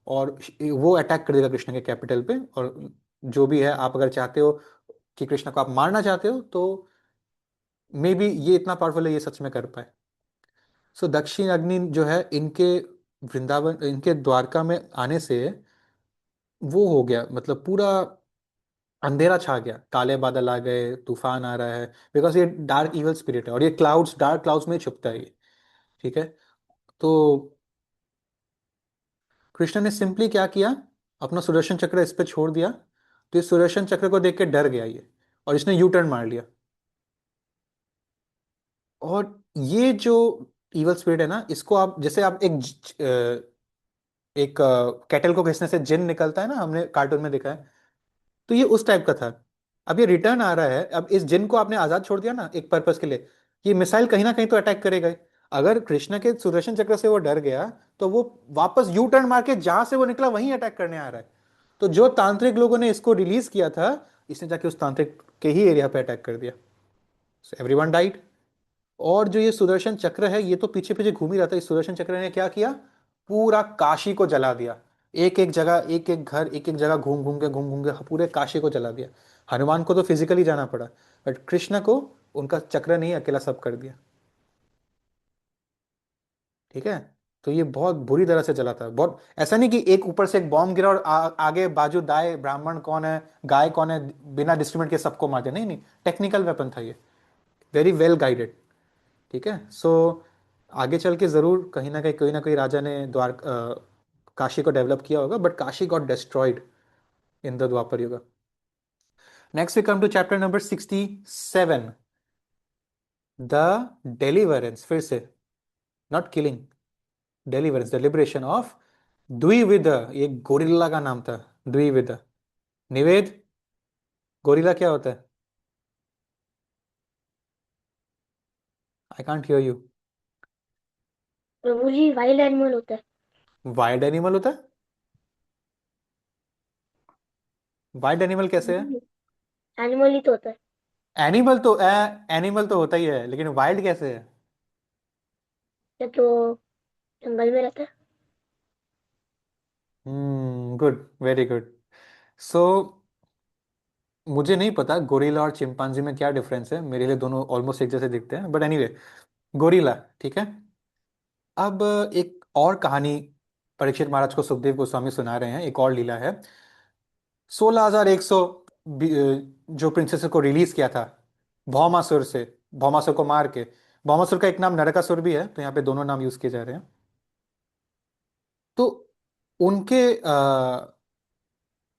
और वो अटैक कर देगा कृष्ण के कैपिटल पे। और जो भी है, आप अगर चाहते हो कि कृष्ण को आप मारना चाहते हो, तो मे बी ये इतना पावरफुल है, ये सच में कर पाए। सो दक्षिण अग्नि जो है इनके वृंदावन, इनके द्वारका में आने से वो हो गया, मतलब पूरा अंधेरा छा गया, काले बादल आ गए, तूफान आ रहा है, बिकॉज ये डार्क इवल स्पिरिट है और ये क्लाउड्स, डार्क क्लाउड्स में ही छुपता है ये। ठीक है। तो कृष्ण ने सिंपली क्या किया, अपना सुदर्शन चक्र इस पे छोड़ दिया, तो इस सुदर्शन चक्र को देख के डर गया ये, और इसने यू टर्न मार लिया। और ये जो इवल स्पिरिट है ना, इसको आप जैसे आप एक कैटल को घिसने से जिन निकलता है ना, हमने कार्टून में देखा है, तो ये उस टाइप का था। अब ये रिटर्न आ रहा है, अब इस जिन को आपने आजाद छोड़ दिया ना एक पर्पस के लिए, ये मिसाइल कहीं ना कहीं तो अटैक करेगा ही। अगर कृष्ण के सुदर्शन चक्र से वो डर गया, तो वो वापस यू टर्न मार के जहां से वो निकला वहीं अटैक करने आ रहा है। तो जो तांत्रिक लोगों ने इसको रिलीज किया था, इसने जाके उस तांत्रिक के ही एरिया पे अटैक कर दिया। Everyone died. और जो ये सुदर्शन चक्र है, ये तो पीछे पीछे घूम ही रहा था। इस सुदर्शन चक्र ने क्या किया, पूरा काशी को जला दिया। एक एक जगह, एक एक घर, एक एक जगह घूम घूम के पूरे काशी को जला दिया। हनुमान को तो फिजिकली जाना पड़ा, बट कृष्ण को उनका चक्र नहीं, अकेला सब कर दिया। ठीक है। तो ये बहुत बुरी तरह से जला था, बहुत ऐसा नहीं कि एक ऊपर से एक बॉम्ब गिरा और आगे बाजू दाएं ब्राह्मण कौन है, गाय कौन है, बिना डिस्क्रिमिनेट के सबको मार दिया। नहीं नहीं, टेक्निकल वेपन था ये, वेरी वेल गाइडेड। ठीक है। सो आगे चल के जरूर कहीं ना कहीं कोई ना कोई राजा ने काशी को डेवलप किया होगा, but Kashi got destroyed in the Dvapara Yuga. Next we come to chapter number 67, the deliverance, फिर से not killing, deliverance, the liberation of Dvivida. ये गोरिल्ला का नाम था, द्विविद। निवेद, गोरिल्ला क्या होता है? I can't hear you. प्रभु जी वाइल्ड एनिमल होता है। वाइल्ड एनिमल होता है? वाइल्ड एनिमल कैसे है? एनिमल ही तो होता है। एनिमल तो होता ही है, लेकिन वाइल्ड कैसे है? या तो जंगल में रहता है। Good, very good. सो मुझे नहीं पता गोरिल्ला और चिंपांजी में क्या डिफरेंस है, मेरे लिए दोनों ऑलमोस्ट एक जैसे दिखते हैं, बट एनीवे, गोरिल्ला। ठीक है। अब एक और कहानी परीक्षित महाराज को सुखदेव गोस्वामी सुना रहे हैं, एक और लीला है। 16,100 जो प्रिंसेस को रिलीज किया था भौमासुर से, भौमासुर को मार के। भौमासुर का एक नाम नरकासुर भी है, तो यहाँ पे दोनों नाम यूज किए जा रहे हैं। तो उनके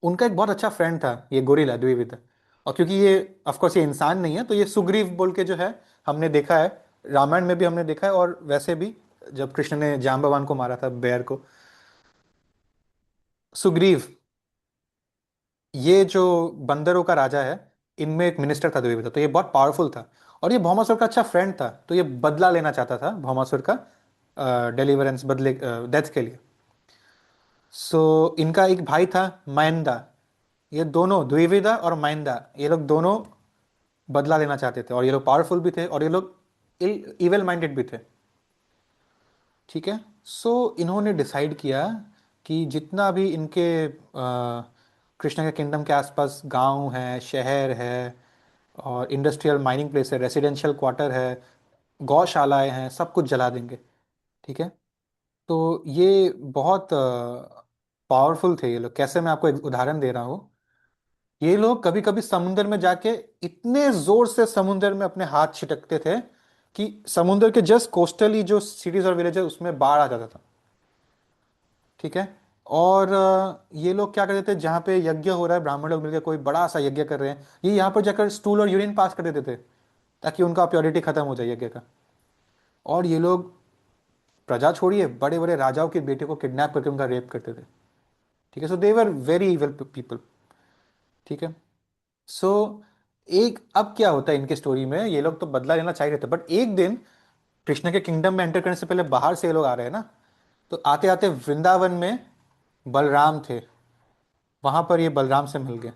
उनका एक बहुत अच्छा फ्रेंड था ये गोरिल्ला द्विविद। और क्योंकि ये ऑफ कोर्स ये इंसान नहीं है, तो ये सुग्रीव बोल के जो है, हमने देखा है रामायण में भी हमने देखा है, और वैसे भी जब कृष्ण ने जाम्बवान को मारा था, बेर को, सुग्रीव, ये जो बंदरों का राजा है, इनमें एक मिनिस्टर था द्विविद, तो ये बहुत पावरफुल था। और ये भौमासुर का अच्छा फ्रेंड था, तो ये बदला लेना चाहता था भौमासुर का, डिलीवरेंस, बदले, डेथ के लिए। सो इनका एक भाई था मयंदा। ये दोनों द्विविदा और माइंदा, ये लोग दोनों बदला लेना चाहते थे, और ये लोग पावरफुल भी थे, और ये लोग इवल माइंडेड भी थे। ठीक है। सो इन्होंने डिसाइड किया कि जितना भी इनके कृष्णा के किंगडम के आसपास गांव है, शहर है, और इंडस्ट्रियल माइनिंग प्लेस है, रेसिडेंशियल क्वार्टर है, गौशालाएं हैं, सब कुछ जला देंगे। ठीक है। तो ये बहुत पावरफुल थे ये लोग। कैसे, मैं आपको एक उदाहरण दे रहा हूँ। ये लोग कभी कभी समुंदर में जाके इतने जोर से समुंदर में अपने हाथ छिटकते थे कि समुंदर के जस्ट कोस्टली जो सिटीज और विलेज है उसमें बाढ़ आ जाता था। ठीक है। और ये लोग क्या करते थे, जहाँ पे यज्ञ हो रहा है, ब्राह्मण लोग मिलकर कोई बड़ा सा यज्ञ कर रहे हैं, ये यहाँ पर जाकर स्टूल और यूरिन पास कर देते थे, ताकि उनका प्योरिटी खत्म हो जाए यज्ञ का। और ये लोग प्रजा छोड़िए, बड़े बड़े राजाओं के बेटे को किडनैप करके उनका रेप करते थे। ठीक है। सो दे वर वेरी इविल पीपल। ठीक है। सो एक, अब क्या होता है इनके स्टोरी में, ये लोग तो बदला लेना चाह रहे थे, बट एक दिन कृष्ण के किंगडम में एंटर करने से पहले बाहर से ये लोग आ रहे हैं ना, तो आते आते वृंदावन में बलराम थे, वहां पर ये बलराम से मिल गए।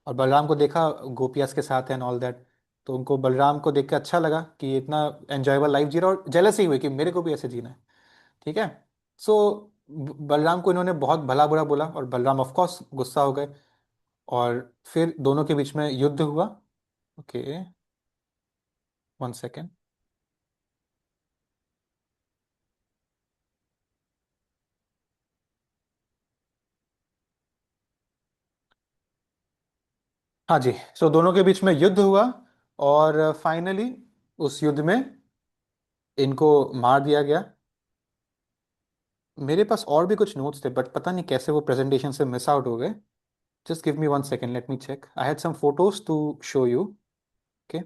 और बलराम को देखा गोपियास के साथ एंड ऑल दैट, तो उनको बलराम को देख के अच्छा लगा कि ये इतना एंजॉयबल लाइफ जी रहा है, और जेलसी हुई कि मेरे को भी ऐसे जीना है। ठीक है। सो बलराम को इन्होंने बहुत भला बुरा बोला, और बलराम ऑफ कोर्स गुस्सा हो गए, और फिर दोनों के बीच में युद्ध हुआ। Okay, one second. हाँ जी, सो दोनों के बीच में युद्ध हुआ और फाइनली उस युद्ध में इनको मार दिया गया। मेरे पास और भी कुछ नोट्स थे बट पता नहीं कैसे वो प्रेजेंटेशन से मिस आउट हो गए। Just give me 1 second, let me check. I had some photos to show you. Okay.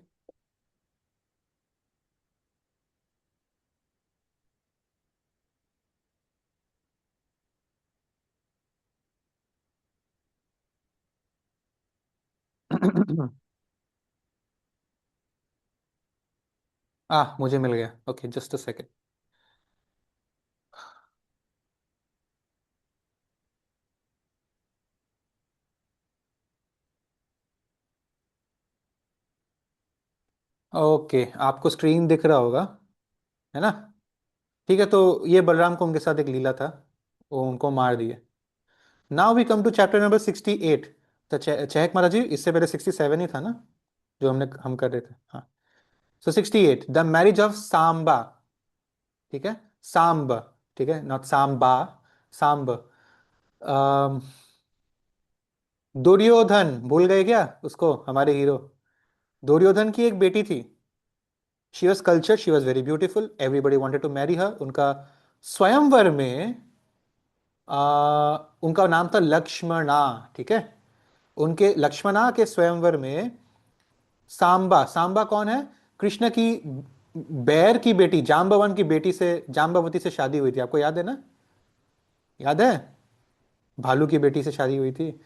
मुझे मिल गया। Okay, just a second. Okay, आपको स्क्रीन दिख रहा होगा, है ना? ठीक है, तो ये बलराम को उनके साथ एक लीला था, वो उनको मार दिए। Now we come to chapter number 68। तो चहक महाराज जी, इससे पहले 67 ही था ना जो हम कर रहे थे? हाँ। सो 68, द मैरिज ऑफ सांबा। ठीक है, सांब। ठीक है, नॉट सांबा, सांब। अम, दुर्योधन भूल गए क्या उसको, हमारे हीरो? दुर्योधन की एक बेटी थी। She was culture, she was very beautiful, everybody wanted to marry her. उनका स्वयंवर में उनका नाम था लक्ष्मणा। ठीक है, उनके लक्ष्मणा के स्वयंवर में सांबा, सांबा कौन है? कृष्ण की बैर की बेटी, जाम्बवन की बेटी से, जाम्बवती से शादी हुई थी। आपको याद है ना? याद है? भालू की बेटी से शादी हुई थी,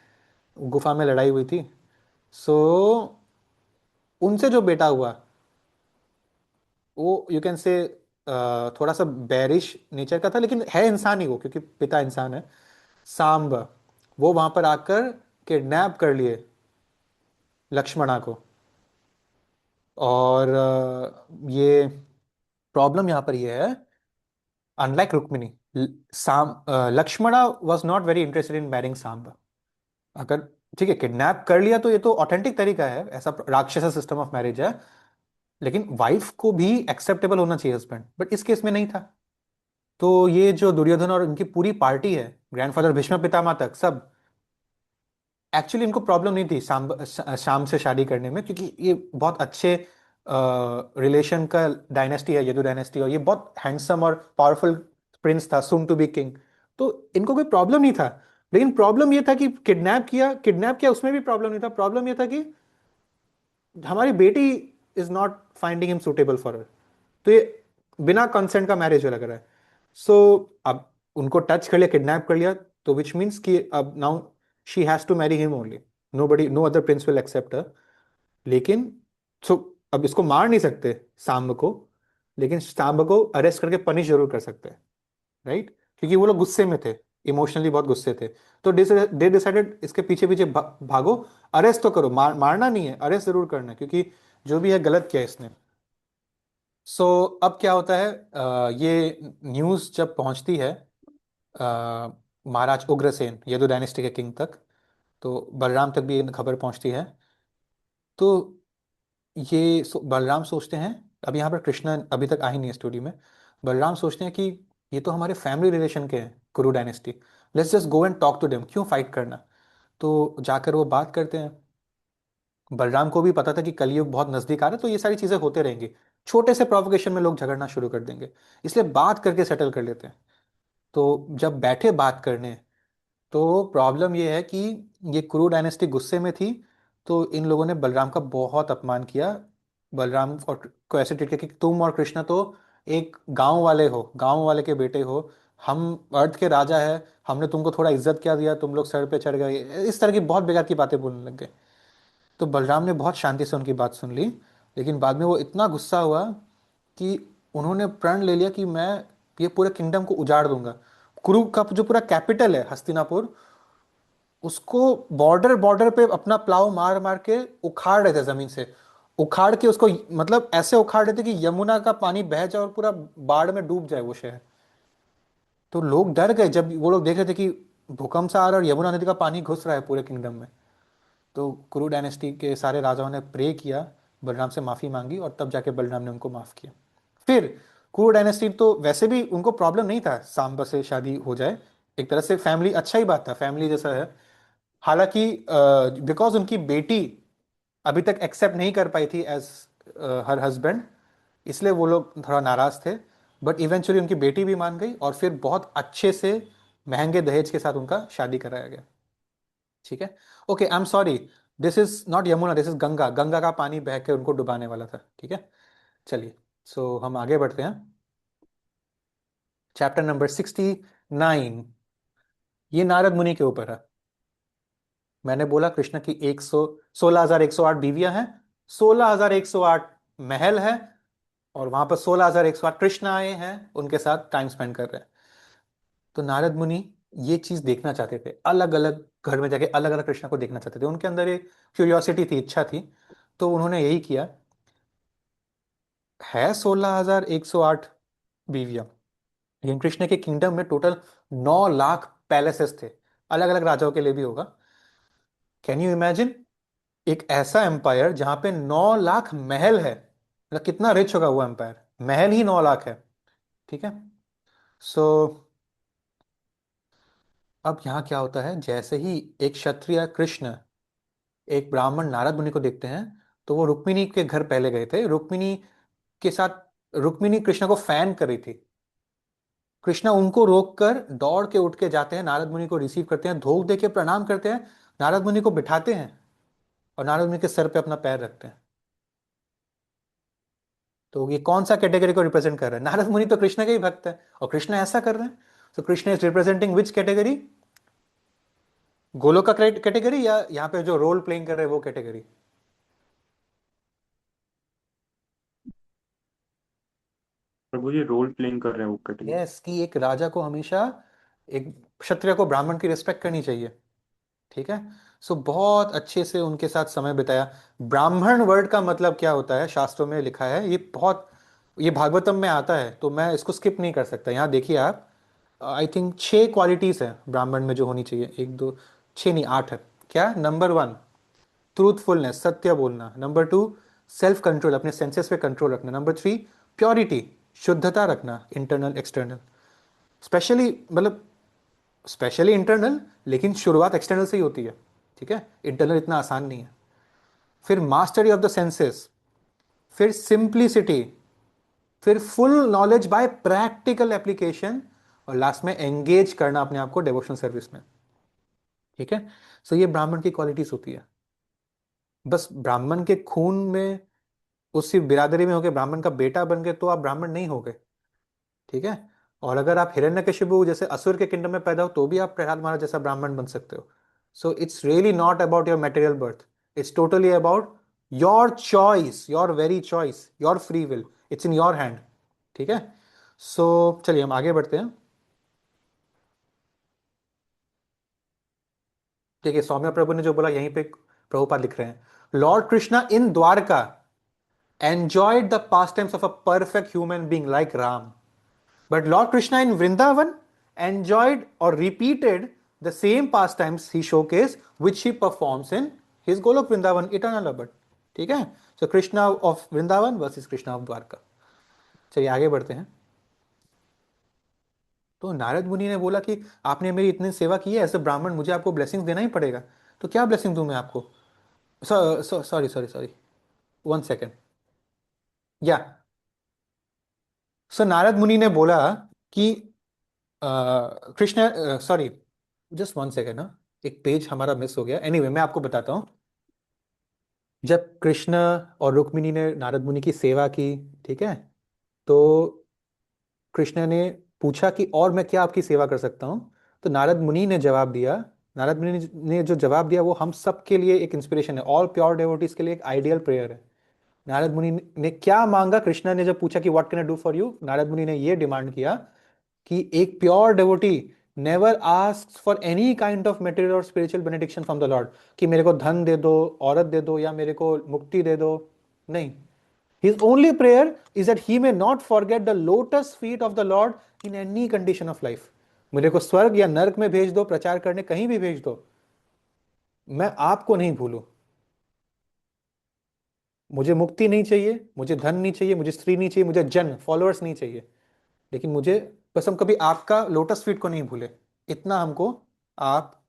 गुफा में लड़ाई हुई थी। सो उनसे जो बेटा हुआ वो यू कैन से थोड़ा सा बैरिश नेचर का था, लेकिन है इंसान ही वो, क्योंकि पिता इंसान है। सांब, वो वहां पर आकर किडनैप कर लिए लक्ष्मणा को। और ये प्रॉब्लम यहां पर ये है, unlike Rukmini, Lakshmana was not very interested in marrying Samba. अगर ठीक है किडनैप कर लिया तो ये तो ऑथेंटिक तरीका है, ऐसा राक्षस सिस्टम ऑफ मैरिज है, लेकिन वाइफ को भी एक्सेप्टेबल होना चाहिए हस्बैंड, बट इस केस में नहीं था। तो ये जो दुर्योधन और इनकी पूरी पार्टी है, ग्रैंडफादर भीष्म पितामह तक सब, एक्चुअली इनको प्रॉब्लम नहीं थी शाम से शादी करने में, क्योंकि ये बहुत अच्छे रिलेशन का डायनेस्टी है, यदु डायनेस्टी, और ये बहुत हैंडसम और पावरफुल प्रिंस था, सुन टू बी किंग। तो इनको कोई प्रॉब्लम नहीं था। लेकिन प्रॉब्लम ये था कि किडनैप किया उसमें भी प्रॉब्लम नहीं था। प्रॉब्लम ये था कि हमारी बेटी is not finding him suitable for her. तो ये बिना कंसेंट का मैरिज लग रहा है। सो अब उनको टच कर लिया, किडनैप कर लिया, तो विच मीन्स कि अब now she has to marry him only, no other prince will accept her. लेकिन सो अब इसको मार नहीं सकते सांब को, लेकिन सांब को अरेस्ट करके पनिश जरूर कर सकते हैं, राइट? क्योंकि वो लोग गुस्से में थे, इमोशनली बहुत गुस्से थे। तो दे डिसाइडेड इसके पीछे पीछे भागो, अरेस्ट तो करो, मारना नहीं है, अरेस्ट जरूर करना है, क्योंकि जो भी है गलत किया इसने। सो अब क्या होता है, ये न्यूज़ जब पहुंचती है महाराज उग्रसेन, यदु डायनेस्टी के किंग तक, तो बलराम तक भी ये खबर पहुंचती है। तो बलराम सोचते हैं, अब यहाँ पर कृष्ण अभी तक आ ही नहीं है स्टोरी में। बलराम सोचते हैं कि ये तो हमारे फैमिली रिलेशन के हैं, Kuru dynasty, let's just go and talk to them, क्यों फाइट करना। तो जाकर वो बात करते हैं। बलराम को भी पता था कि कलयुग बहुत नजदीक आ रहा है, तो ये सारी चीजें होते रहेंगी, छोटे से प्रोवोकेशन में लोग झगड़ना शुरू कर देंगे, इसलिए बात करके सेटल कर लेते हैं। तो जब बैठे बात करने, तो प्रॉब्लम ये है कि ये कुरु डायनेस्टी गुस्से में थी। तो इन लोगों ने बलराम का बहुत अपमान किया, बलराम को ऐसे ट्रीट किया कि तुम और कृष्ण तो एक गांव वाले हो, गांव वाले के बेटे हो, हम अर्थ के राजा है, हमने तुमको थोड़ा इज्जत क्या दिया, तुम लोग सर पे चढ़ गए, इस तरह की बहुत बेकार की बातें बोलने लग गए। तो बलराम ने बहुत शांति से उनकी बात सुन ली, लेकिन बाद में वो इतना गुस्सा हुआ कि उन्होंने प्रण ले लिया कि मैं ये पूरे किंगडम को उजाड़ दूंगा। कुरु का जो पूरा कैपिटल है हस्तिनापुर, उसको बॉर्डर बॉर्डर पे अपना प्लाव मार मार के उखाड़ रहे थे जमीन से, उखाड़ के उसको, मतलब ऐसे उखाड़ रहे थे कि यमुना का पानी बह जाए और पूरा बाढ़ में डूब जाए वो शहर। तो लोग डर गए जब वो लोग देख रहे थे कि भूकंप सा आ रहा है और यमुना नदी का पानी घुस रहा है पूरे किंगडम में। तो कुरु डायनेस्टी के सारे राजाओं ने प्रे किया, बलराम से माफी मांगी, और तब जाके बलराम ने उनको माफ किया। फिर कुरु डायनेस्टी, तो वैसे भी उनको प्रॉब्लम नहीं था सांबा से शादी हो जाए, एक तरह से फैमिली, अच्छा ही बात था, फैमिली जैसा है। हालांकि बिकॉज उनकी बेटी अभी तक एक्सेप्ट नहीं कर पाई थी एज हर हस्बैंड, इसलिए वो लोग थोड़ा नाराज थे। बट इवेंचुअली उनकी बेटी भी मान गई और फिर बहुत अच्छे से महंगे दहेज के साथ उनका शादी कराया गया। ठीक है। Okay, I am sorry, this is not Yamuna, this is Ganga. Ganga का पानी बह के उनको डुबाने वाला था। ठीक है, चलिए, सो हम आगे बढ़ते हैं। चैप्टर नंबर 69, ये नारद मुनि के ऊपर है। मैंने बोला कृष्ण की 16,108 बीवियां हैं, 16,108 महल है, और वहां पर 16,108 कृष्ण आए हैं, उनके साथ टाइम स्पेंड कर रहे हैं। तो नारद मुनि ये चीज देखना चाहते थे, अलग अलग घर में जाके अलग अलग कृष्ण को देखना चाहते थे। उनके अंदर एक क्यूरियोसिटी थी, इच्छा थी। तो उन्होंने यही किया। है 16,108 बीवियां, लेकिन कृष्ण के किंगडम में टोटल 9 लाख पैलेसेस थे। अलग अलग राजाओं के लिए भी होगा। कैन यू इमेजिन एक ऐसा एम्पायर जहां पे 9 लाख महल है, मतलब कितना रिच होगा वो एम्पायर। महल ही 9 लाख है। ठीक है। सो अब यहां क्या होता है, जैसे ही एक क्षत्रिय कृष्ण एक ब्राह्मण नारद मुनि को देखते हैं, तो वो रुक्मिणी के घर पहले गए थे। रुक्मिणी के साथ, रुक्मिणी कृष्ण को फैन कर रही थी। कृष्ण उनको रोककर दौड़ के उठ के जाते हैं, नारद मुनि को रिसीव करते हैं, धोख दे के प्रणाम करते हैं, नारद मुनि को बिठाते हैं और नारद मुनि के सर पे अपना पैर रखते हैं। तो ये कौन सा कैटेगरी को रिप्रेजेंट कर रहा है? नारद मुनि तो कृष्ण के ही भक्त है और कृष्ण ऐसा कर रहे हैं। तो Krishna is representing which category? Golok का कैटेगरी, या यहाँ पे जो रोल प्लेइंग कर रहे हैं वो कैटेगरी? प्रभु जी रोल प्लेइंग कर रहे हैं वो कैटेगरी। यस, कि एक राजा को हमेशा, एक क्षत्रिय को ब्राह्मण की रिस्पेक्ट करनी चाहिए। ठीक है। सो बहुत अच्छे से उनके साथ समय बिताया। ब्राह्मण वर्ड का मतलब क्या होता है शास्त्रों में लिखा है, ये बहुत, ये भागवतम में आता है, तो मैं इसको स्किप नहीं कर सकता। यहाँ देखिए आप, आई थिंक 6 क्वालिटीज है ब्राह्मण में जो होनी चाहिए। एक दो, 6 नहीं 8 है। क्या? नंबर 1 ट्रूथफुलनेस, सत्य बोलना। नंबर 2 सेल्फ कंट्रोल, अपने सेंसेस पे कंट्रोल रखना। नंबर 3 प्योरिटी, शुद्धता रखना, इंटरनल एक्सटर्नल। स्पेशली मतलब स्पेशली इंटरनल, लेकिन शुरुआत एक्सटर्नल से ही होती है। ठीक है, इंटरनल इतना आसान नहीं है। फिर मास्टरी ऑफ द सेंसेस, फिर सिंप्लिसिटी, फिर full knowledge by practical application, और लास्ट में एंगेज करना अपने आप को डिवोशनल सर्विस में। ठीक है। सो ये ब्राह्मण की क्वालिटीज होती है। बस ब्राह्मण के खून में, उसी बिरादरी में होके ब्राह्मण का बेटा बन गए तो आप ब्राह्मण नहीं हो गए। ठीक है। और अगर आप हिरण्यकशिपु जैसे असुर के किंगडम में पैदा हो तो भी आप प्रहलाद महाराज जैसा ब्राह्मण बन सकते हो। So it's really not about your material birth, it's totally about your choice, your very choice, your free will, it's in your hand. ठीक है। सो चलिए हम आगे बढ़ते हैं। देखिए सौम्या प्रभु ने जो बोला, यहीं पे प्रभुपाद लिख रहे हैं, Lord Krishna in Dwarka enjoyed the pastimes of a perfect human being like Ram. But Lord Krishna in Vrindavan enjoyed or repeated the same pastimes he showcased, which he performs in his Golok Vrindavan eternal abode. ठीक है। So Krishna of Vrindavan versus Krishna of Dwarka. चलिए आगे बढ़ते हैं। तो नारद मुनि ने बोला कि आपने मेरी इतनी सेवा की है, एज ए ब्राह्मण मुझे आपको ब्लेसिंग्स देना ही पड़ेगा। तो क्या ब्लेसिंग दूं मैं आपको? Sorry sorry sorry, 1 second. या सो नारद मुनि ने बोला कि कृष्ण, सॉरी, जस्ट 1 सेकेंड ना, एक पेज हमारा मिस हो गया। एनीवे मैं आपको बताता हूँ। जब कृष्ण और रुक्मिणी ने नारद मुनि की सेवा की, ठीक है, तो कृष्ण ने पूछा कि और मैं क्या आपकी सेवा कर सकता हूँ? तो नारद मुनि ने जवाब दिया, नारद मुनि ने जो जवाब दिया वो हम सब के लिए एक इंस्पिरेशन है, ऑल प्योर डेवोटीज के लिए एक आइडियल प्रेयर है। नारद मुनि ने क्या मांगा? कृष्ण ने जब पूछा कि what can I do for you, Narad Muni ने ये डिमांड किया कि एक pure devotee never ask for any kind of material और spiritual benediction from the lord, कि मेरे को धन दे दो, औरत दे दो, या मेरे को मुक्ति दे दो। नहीं, his only prayer is that he may not forget the lotus feet of the Lord in any condition of life. मेरे को स्वर्ग या नरक में भेज दो, प्रचार करने कहीं भी भेज दो, मैं आपको नहीं भूलूं। मुझे मुक्ति नहीं चाहिए, मुझे धन नहीं चाहिए, मुझे स्त्री नहीं चाहिए, मुझे जन फॉलोअर्स नहीं चाहिए, लेकिन मुझे बस हम कभी आपका लोटस फीट को नहीं भूले, इतना हमको आप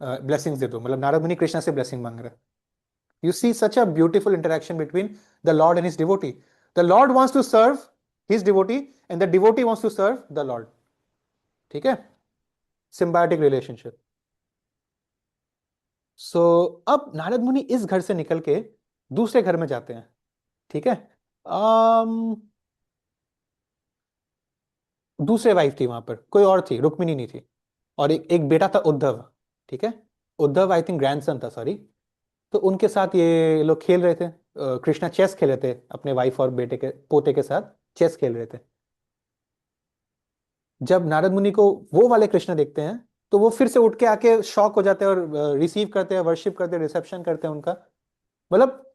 ब्लेसिंग्स दे दो। मतलब नारद मुनि कृष्णा से ब्लेसिंग मांग रहे हैं। You see such a beautiful interaction between the Lord and his devotee. The Lord wants to serve his devotee and the devotee wants to serve the Lord. ठीक है, symbiotic relationship. So अब नारद मुनि इस घर से निकल के दूसरे घर में जाते हैं, ठीक है। दूसरे वाइफ थी वहां पर, कोई और थी, रुक्मिणी नहीं थी, और एक बेटा था उद्धव, ठीक है। उद्धव आई थिंक ग्रैंडसन था, सॉरी। तो उनके साथ ये लोग खेल रहे थे, कृष्णा चेस खेल रहे थे अपने वाइफ और बेटे के पोते के साथ चेस खेल रहे थे। जब नारद मुनि को वो वाले कृष्ण देखते हैं तो वो फिर से उठ के आके शॉक हो जाते हैं और रिसीव करते हैं, वर्शिप करते हैं, रिसेप्शन करते हैं उनका। मतलब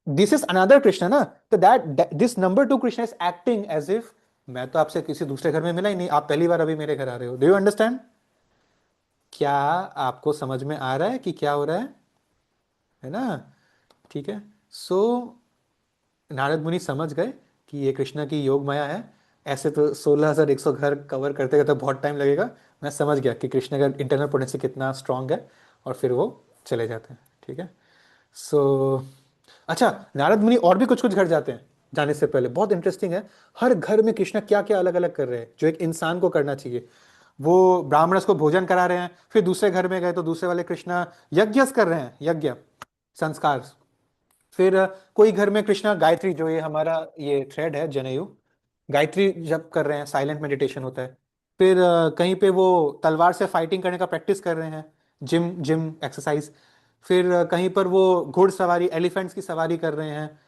दिस इज अनदर कृष्ण ना, तो that this number 2 Krishna is acting as if मैं तो आपसे किसी दूसरे घर में मिला ही नहीं, आप पहली बार अभी मेरे घर आ रहे हो। Do you understand? क्या आपको समझ में आ रहा है कि क्या हो रहा है ना? ठीक है। सो नारद मुनि समझ गए कि ये कृष्णा की योग माया है। ऐसे तो 16,100 घर कवर करते करते बहुत टाइम लगेगा। मैं समझ गया कि कृष्णा का इंटरनल पोटेंसी कितना स्ट्रांग है, और फिर वो चले जाते हैं, ठीक है। सो अच्छा, नारद मुनि और भी कुछ कुछ घर जाते हैं जाने से पहले। बहुत इंटरेस्टिंग है, हर घर में कृष्णा क्या क्या अलग अलग कर रहे हैं जो एक इंसान को करना चाहिए। वो ब्राह्मणस को भोजन करा रहे हैं, फिर दूसरे घर में गए तो दूसरे वाले कृष्णा यज्ञ कर रहे हैं, यज्ञ संस्कार। फिर कोई घर में कृष्णा गायत्री, जो ये हमारा ये थ्रेड है जनेयू, गायत्री जप कर रहे हैं, साइलेंट मेडिटेशन होता है। फिर कहीं पे वो तलवार से फाइटिंग करने का प्रैक्टिस कर रहे हैं, जिम जिम एक्सरसाइज। फिर कहीं पर वो घुड़सवारी, एलिफेंट्स की सवारी कर रहे हैं,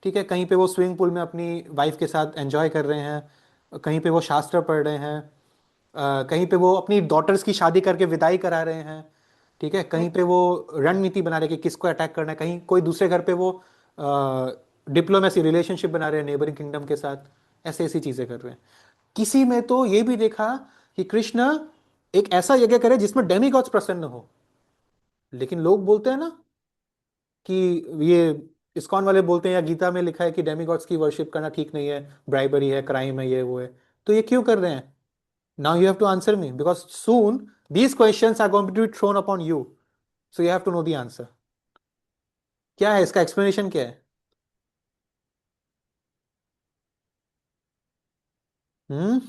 ठीक है। कहीं पे वो स्विमिंग पूल में अपनी वाइफ के साथ एंजॉय कर रहे हैं, कहीं पे वो शास्त्र पढ़ रहे हैं, कहीं पे वो अपनी डॉटर्स की शादी करके विदाई करा रहे हैं, ठीक है। कहीं पे वो रणनीति बना रहे हैं कि किसको अटैक करना है। कहीं कोई दूसरे घर पे वो डिप्लोमेसी रिलेशनशिप बना रहे हैं नेबरिंग किंगडम के साथ। ऐसे ऐसी चीजें कर रहे हैं। किसी में तो ये भी देखा कि कृष्ण एक ऐसा यज्ञ करे जिसमें डेमिगॉड्स प्रसन्न हो। लेकिन लोग बोलते हैं ना कि ये इस्कॉन वाले बोलते हैं, या गीता में लिखा है कि डेमिगॉड्स की वर्शिप करना ठीक नहीं है, ब्राइबरी है, क्राइम है, ये वो है। तो ये क्यों कर रहे हैं? Now you have to answer me, because soon these questions are going to be thrown upon you. So you have to know the answer. क्या है इसका explanation, क्या है? हम्म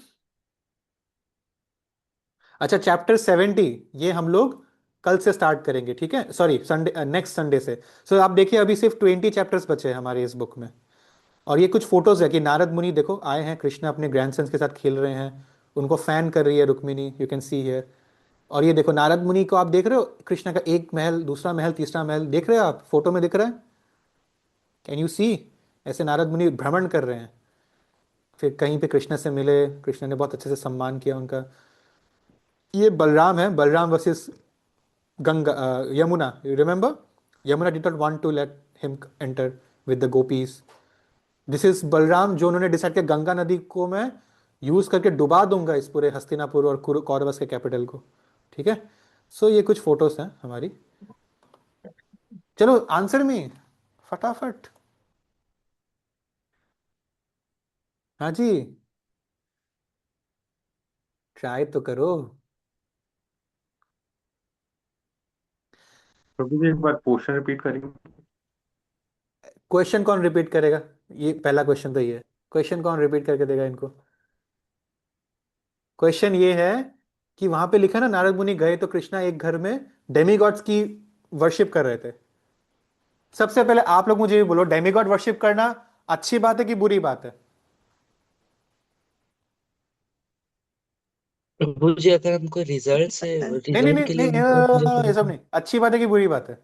अच्छा, चैप्टर 70 ये हम लोग कल से स्टार्ट करेंगे, ठीक है। सॉरी, संडे, नेक्स्ट संडे से। सो आप देखिए, अभी सिर्फ 20 चैप्टर्स बचे हैं हमारे इस बुक में। और ये कुछ फोटोज है कि नारद मुनि देखो आए हैं, कृष्ण अपने ग्रैंडसन्स के साथ खेल रहे हैं, उनको फैन कर रही है Rukmini, you can see here. और ये देखो नारद मुनि को आप देख रहे हो, कृष्ण का एक महल, दूसरा महल, तीसरा महल, देख रहे हो आप? फोटो में दिख रहा है, कैन यू सी? ऐसे नारद मुनि भ्रमण कर रहे हैं। फिर कहीं पे कृष्ण से मिले, कृष्ण ने बहुत अच्छे से सम्मान किया उनका। ये बलराम है, Balram versus Ganga, Yamuna, you remember? Yamuna did not want to let him enter with the gopis. This is Balram, जो उन्होंने डिसाइड किया गंगा नदी को मैं यूज करके डुबा दूंगा इस पूरे हस्तिनापुर और कौरवस के कैपिटल को, ठीक है। सो ये कुछ फोटोज हैं हमारी। चलो आंसर में फटाफट। हाँ जी, ट्राई तो करो। प्रभु जी एक बार क्वेश्चन रिपीट करेंगे? क्वेश्चन कौन रिपीट करेगा? ये पहला क्वेश्चन तो ये है, क्वेश्चन कौन रिपीट करके देगा इनको? क्वेश्चन ये है कि वहां पे लिखा ना, नारद मुनि गए तो कृष्णा एक घर में डेमीगॉड्स की वर्शिप कर रहे थे। सबसे पहले आप लोग मुझे ये बोलो, डेमीगॉड वर्शिप करना अच्छी बात है कि बुरी बात है? प्रभु जी अगर हमको रिजल्ट से नहीं नहीं रिजल्ट नहीं के लिए नहीं, हमको पूजा ये करना सब नहीं, अच्छी बात है कि बुरी बात है?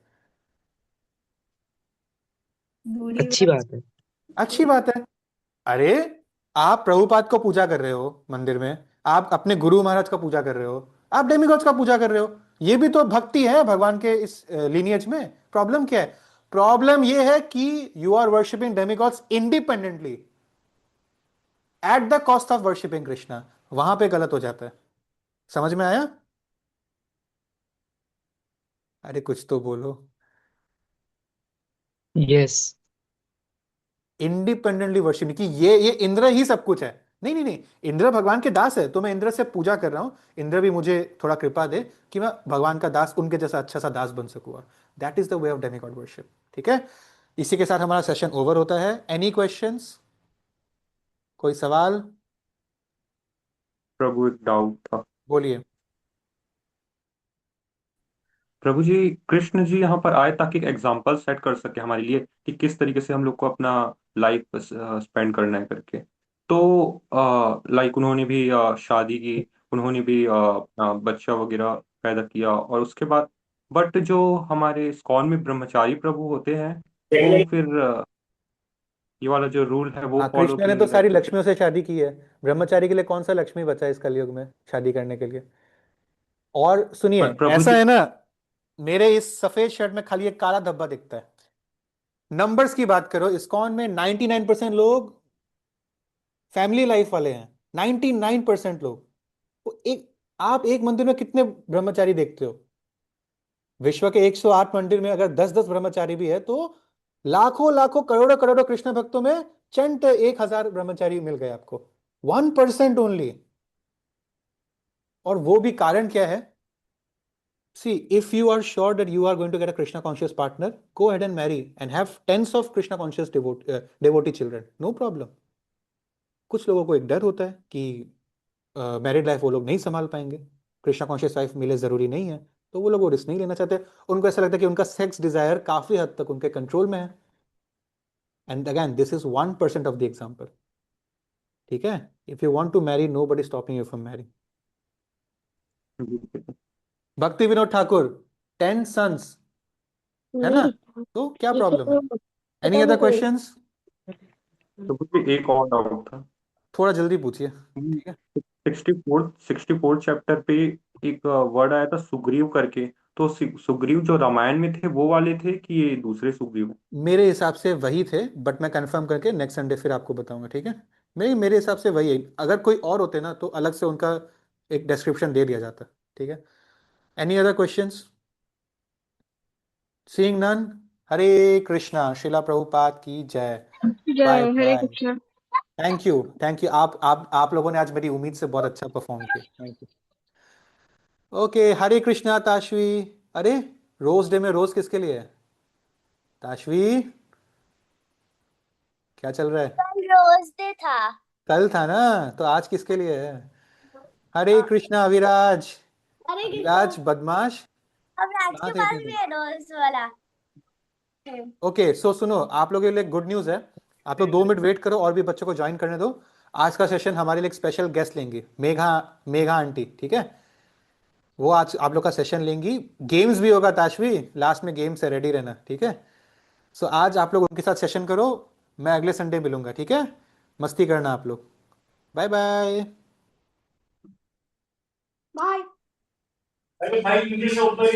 बुरी अच्छी बात। बात है। अच्छी बात है। अरे, आप प्रभुपाद को पूजा कर रहे हो मंदिर में, आप अपने गुरु महाराज का पूजा कर रहे हो, आप डेमिगॉड्स का पूजा कर रहे हो, ये भी तो भक्ति है भगवान के इस लीनियज में। प्रॉब्लम क्या है? प्रॉब्लम ये है कि you are worshipping demigods independently at the cost of worshipping Krishna. वहां पे गलत हो जाता है। समझ में आया? अरे कुछ तो बोलो। यस। इंडिपेंडेंटली वर्शिप कि ये इंद्र ही सब कुछ है। नहीं नहीं नहीं, इंद्र भगवान के दास है, तो मैं इंद्र से पूजा कर रहा हूं, इंद्र भी मुझे थोड़ा कृपा दे कि मैं भगवान का दास, उनके जैसा अच्छा सा दास बन सकूंगा। That is the way of demigod worship. ठीक है, इसी के साथ हमारा सेशन ओवर होता है। एनी क्वेश्चंस, कोई सवाल? प्रभु एक डाउट था। बोलिए। प्रभु जी, कृष्ण जी यहाँ पर आए ताकि एक एग्जाम्पल सेट कर सके हमारे लिए कि किस तरीके से हम लोग को अपना लाइफ स्पेंड करना है करके। तो लाइक उन्होंने भी शादी की, उन्होंने भी अपना बच्चा वगैरह पैदा किया, और उसके बाद बट जो हमारे इस्कॉन में ब्रह्मचारी प्रभु होते हैं वो फिर ये वाला जो रूल है वो हाँ, फॉलो कृष्ण ने तो किए सारी रहते थे। लक्ष्मियों से शादी की है। ब्रह्मचारी के लिए कौन सा लक्ष्मी बचा है इस कलयुग में शादी करने के लिए? और सुनिए, पर प्रभु ऐसा जी, है ना, मेरे इस सफेद शर्ट में खाली एक काला धब्बा दिखता है। नंबर्स की बात करो, इस्कॉन में 99% लोग फैमिली लाइफ वाले हैं। 99% लोग। तो एक, आप एक मंदिर में कितने ब्रह्मचारी देखते हो? विश्व के 108 मंदिर में अगर 10-10 ब्रह्मचारी भी है तो लाखों लाखों करोड़ों करोड़ों कृष्ण भक्तों में चंट 1,000 ब्रह्मचारी मिल गए आपको। 1% ओनली। और वो भी कारण क्या है? See, if you are sure that you are going to get a Krishna conscious partner, go ahead and marry and have tens of Krishna conscious devotee children. No problem. कुछ लोगों को एक डर होता है कि मैरिड लाइफ वो लोग नहीं संभाल पाएंगे, कृष्णा कॉन्शियस लाइफ मिले जरूरी नहीं है, तो वो लोग वो रिस्क नहीं लेना चाहते। उनको ऐसा लगता है कि उनका सेक्स डिजायर काफी हद तक उनके कंट्रोल में है। And again this is 1% of the example. ठीक है, if you want to marry, nobody stopping you from marry. Bhakti Vinod Thakur, 10 sons, है ना? नहीं, तो क्या ये प्रॉब्लम है? तो एनी पता अदर नहीं कोई। क्वेश्चंस? प्रभु जी एक और डाउट था। थोड़ा जल्दी पूछिए। ठीक है, 64 चैप्टर पे एक वर्ड आया था सुग्रीव करके। तो सुग्रीव जो रामायण में थे वो वाले थे कि ये दूसरे सुग्रीव? मेरे हिसाब से वही थे, बट मैं कंफर्म करके नेक्स्ट संडे फिर आपको बताऊंगा। ठीक है, मेरे हिसाब से वही है। अगर कोई और होते ना तो अलग से उनका एक डिस्क्रिप्शन दे दिया जाता। ठीक है, any other questions? Seeing none, Hare Krishna, Srila Prabhupada की जय। बाय जय Hare bye. Krishna. Thank you, thank you. आप लोगों ने आज मेरी उम्मीद से बहुत अच्छा परफॉर्म किया। Thank you. ओके, हरे कृष्णा ताशवी। अरे, रोज डे में रोज किसके लिए है ताशवी? क्या चल रहा है? कल रोज डे था। कल था ना, तो आज किसके लिए है? हरे कृष्णा अविराज। अरे कृष्णा, अविराज बदमाश, अब राज कहाँ के थे पास इतने भी दिन? है रोज वाला। ओके, सो सुनो, आप लोगों के लिए गुड न्यूज़ है। आप लोग 2 मिनट वेट करो और भी बच्चों को ज्वाइन करने दो। आज का सेशन हमारे लिए एक स्पेशल गेस्ट लेंगी, मेघा, मेघा आंटी। ठीक है, वो आज आप लोग का सेशन लेंगी। गेम्स भी होगा ताशवी, लास्ट में गेम्स है, रेडी रहना। ठीक है, सो आज आप लोग उनके साथ सेशन करो। मैं अगले संडे मिलूंगा। ठीक है, मस्ती करना आप लोग। Bye bye. बाय। अरे भाई मुझे से ऊपर